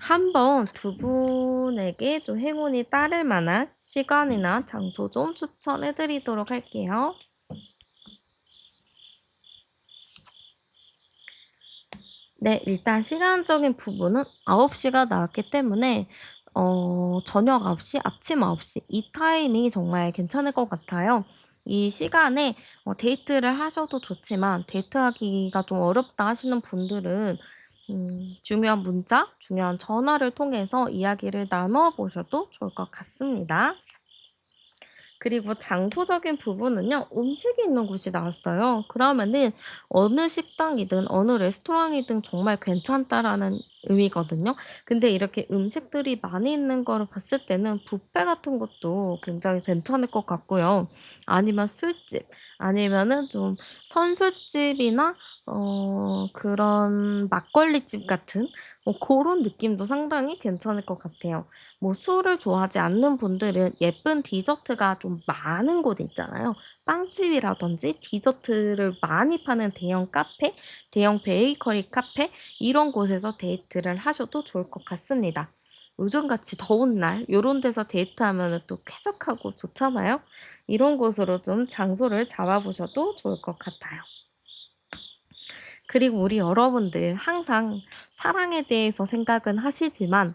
한번 두 분에게 좀 행운이 따를 만한 시간이나 장소 좀 추천해 드리도록 할게요. 네. 일단 시간적인 부분은 9시가 나왔기 때문에 저녁 9시, 아침 9시 이 타이밍이 정말 괜찮을 것 같아요. 이 시간에 데이트를 하셔도 좋지만 데이트하기가 좀 어렵다 하시는 분들은 중요한 문자, 중요한 전화를 통해서 이야기를 나눠 보셔도 좋을 것 같습니다. 그리고 장소적인 부분은요. 음식이 있는 곳이 나왔어요. 그러면은 어느 식당이든 어느 레스토랑이든 정말 괜찮다라는 의미거든요. 근데 이렇게 음식들이 많이 있는 거를 봤을 때는 뷔페 같은 것도 굉장히 괜찮을 것 같고요. 아니면 술집, 아니면은 좀 선술집이나 그런 막걸리집 같은 그런 느낌도 상당히 괜찮을 것 같아요. 뭐 술을 좋아하지 않는 분들은 예쁜 디저트가 좀 많은 곳 있잖아요. 빵집이라든지 디저트를 많이 파는 대형 카페, 대형 베이커리 카페 이런 곳에서 데이트를 하셔도 좋을 것 같습니다. 요즘같이 더운 날 요런 데서 데이트하면은 또 쾌적하고 좋잖아요. 이런 곳으로 좀 장소를 잡아 보셔도 좋을 것 같아요. 그리고 우리 여러분들 항상 사랑에 대해서 생각은 하시지만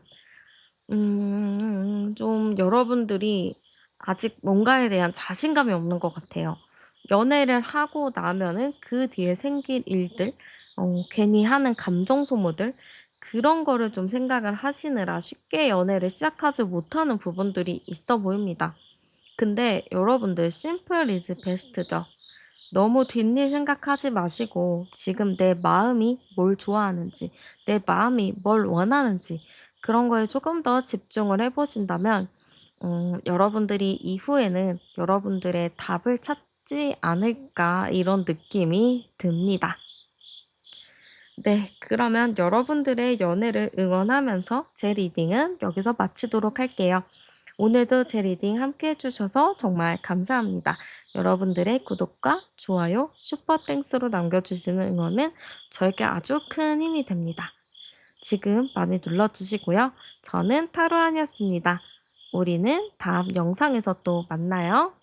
좀 여러분들이 아직 뭔가에 대한 자신감이 없는 것 같아요. 연애를 하고 나면은 그 뒤에 생길 일들, 괜히 하는 감정 소모들, 그런 거를 좀 생각을 하시느라 쉽게 연애를 시작하지 못하는 부분들이 있어 보입니다. 근데 여러분들 심플 이즈 베스트죠. 너무 뒷일 생각하지 마시고 지금 내 마음이 뭘 좋아하는지, 내 마음이 뭘 원하는지 그런 거에 조금 더 집중을 해 보신다면 여러분들이 이후에는 여러분들의 답을 찾지 않을까 이런 느낌이 듭니다. 네. 그러면 여러분들의 연애를 응원하면서 제 리딩은 여기서 마치도록 할게요. 오늘도 제 리딩 함께 해 주셔서 정말 감사합니다. 여러분들의 구독과 좋아요, 슈퍼 땡스로 남겨주시는 응원은 저에게 아주 큰 힘이 됩니다. 지금 많이 눌러주시고요. 저는 타로안이었습니다. 우리는 다음 영상에서 또 만나요.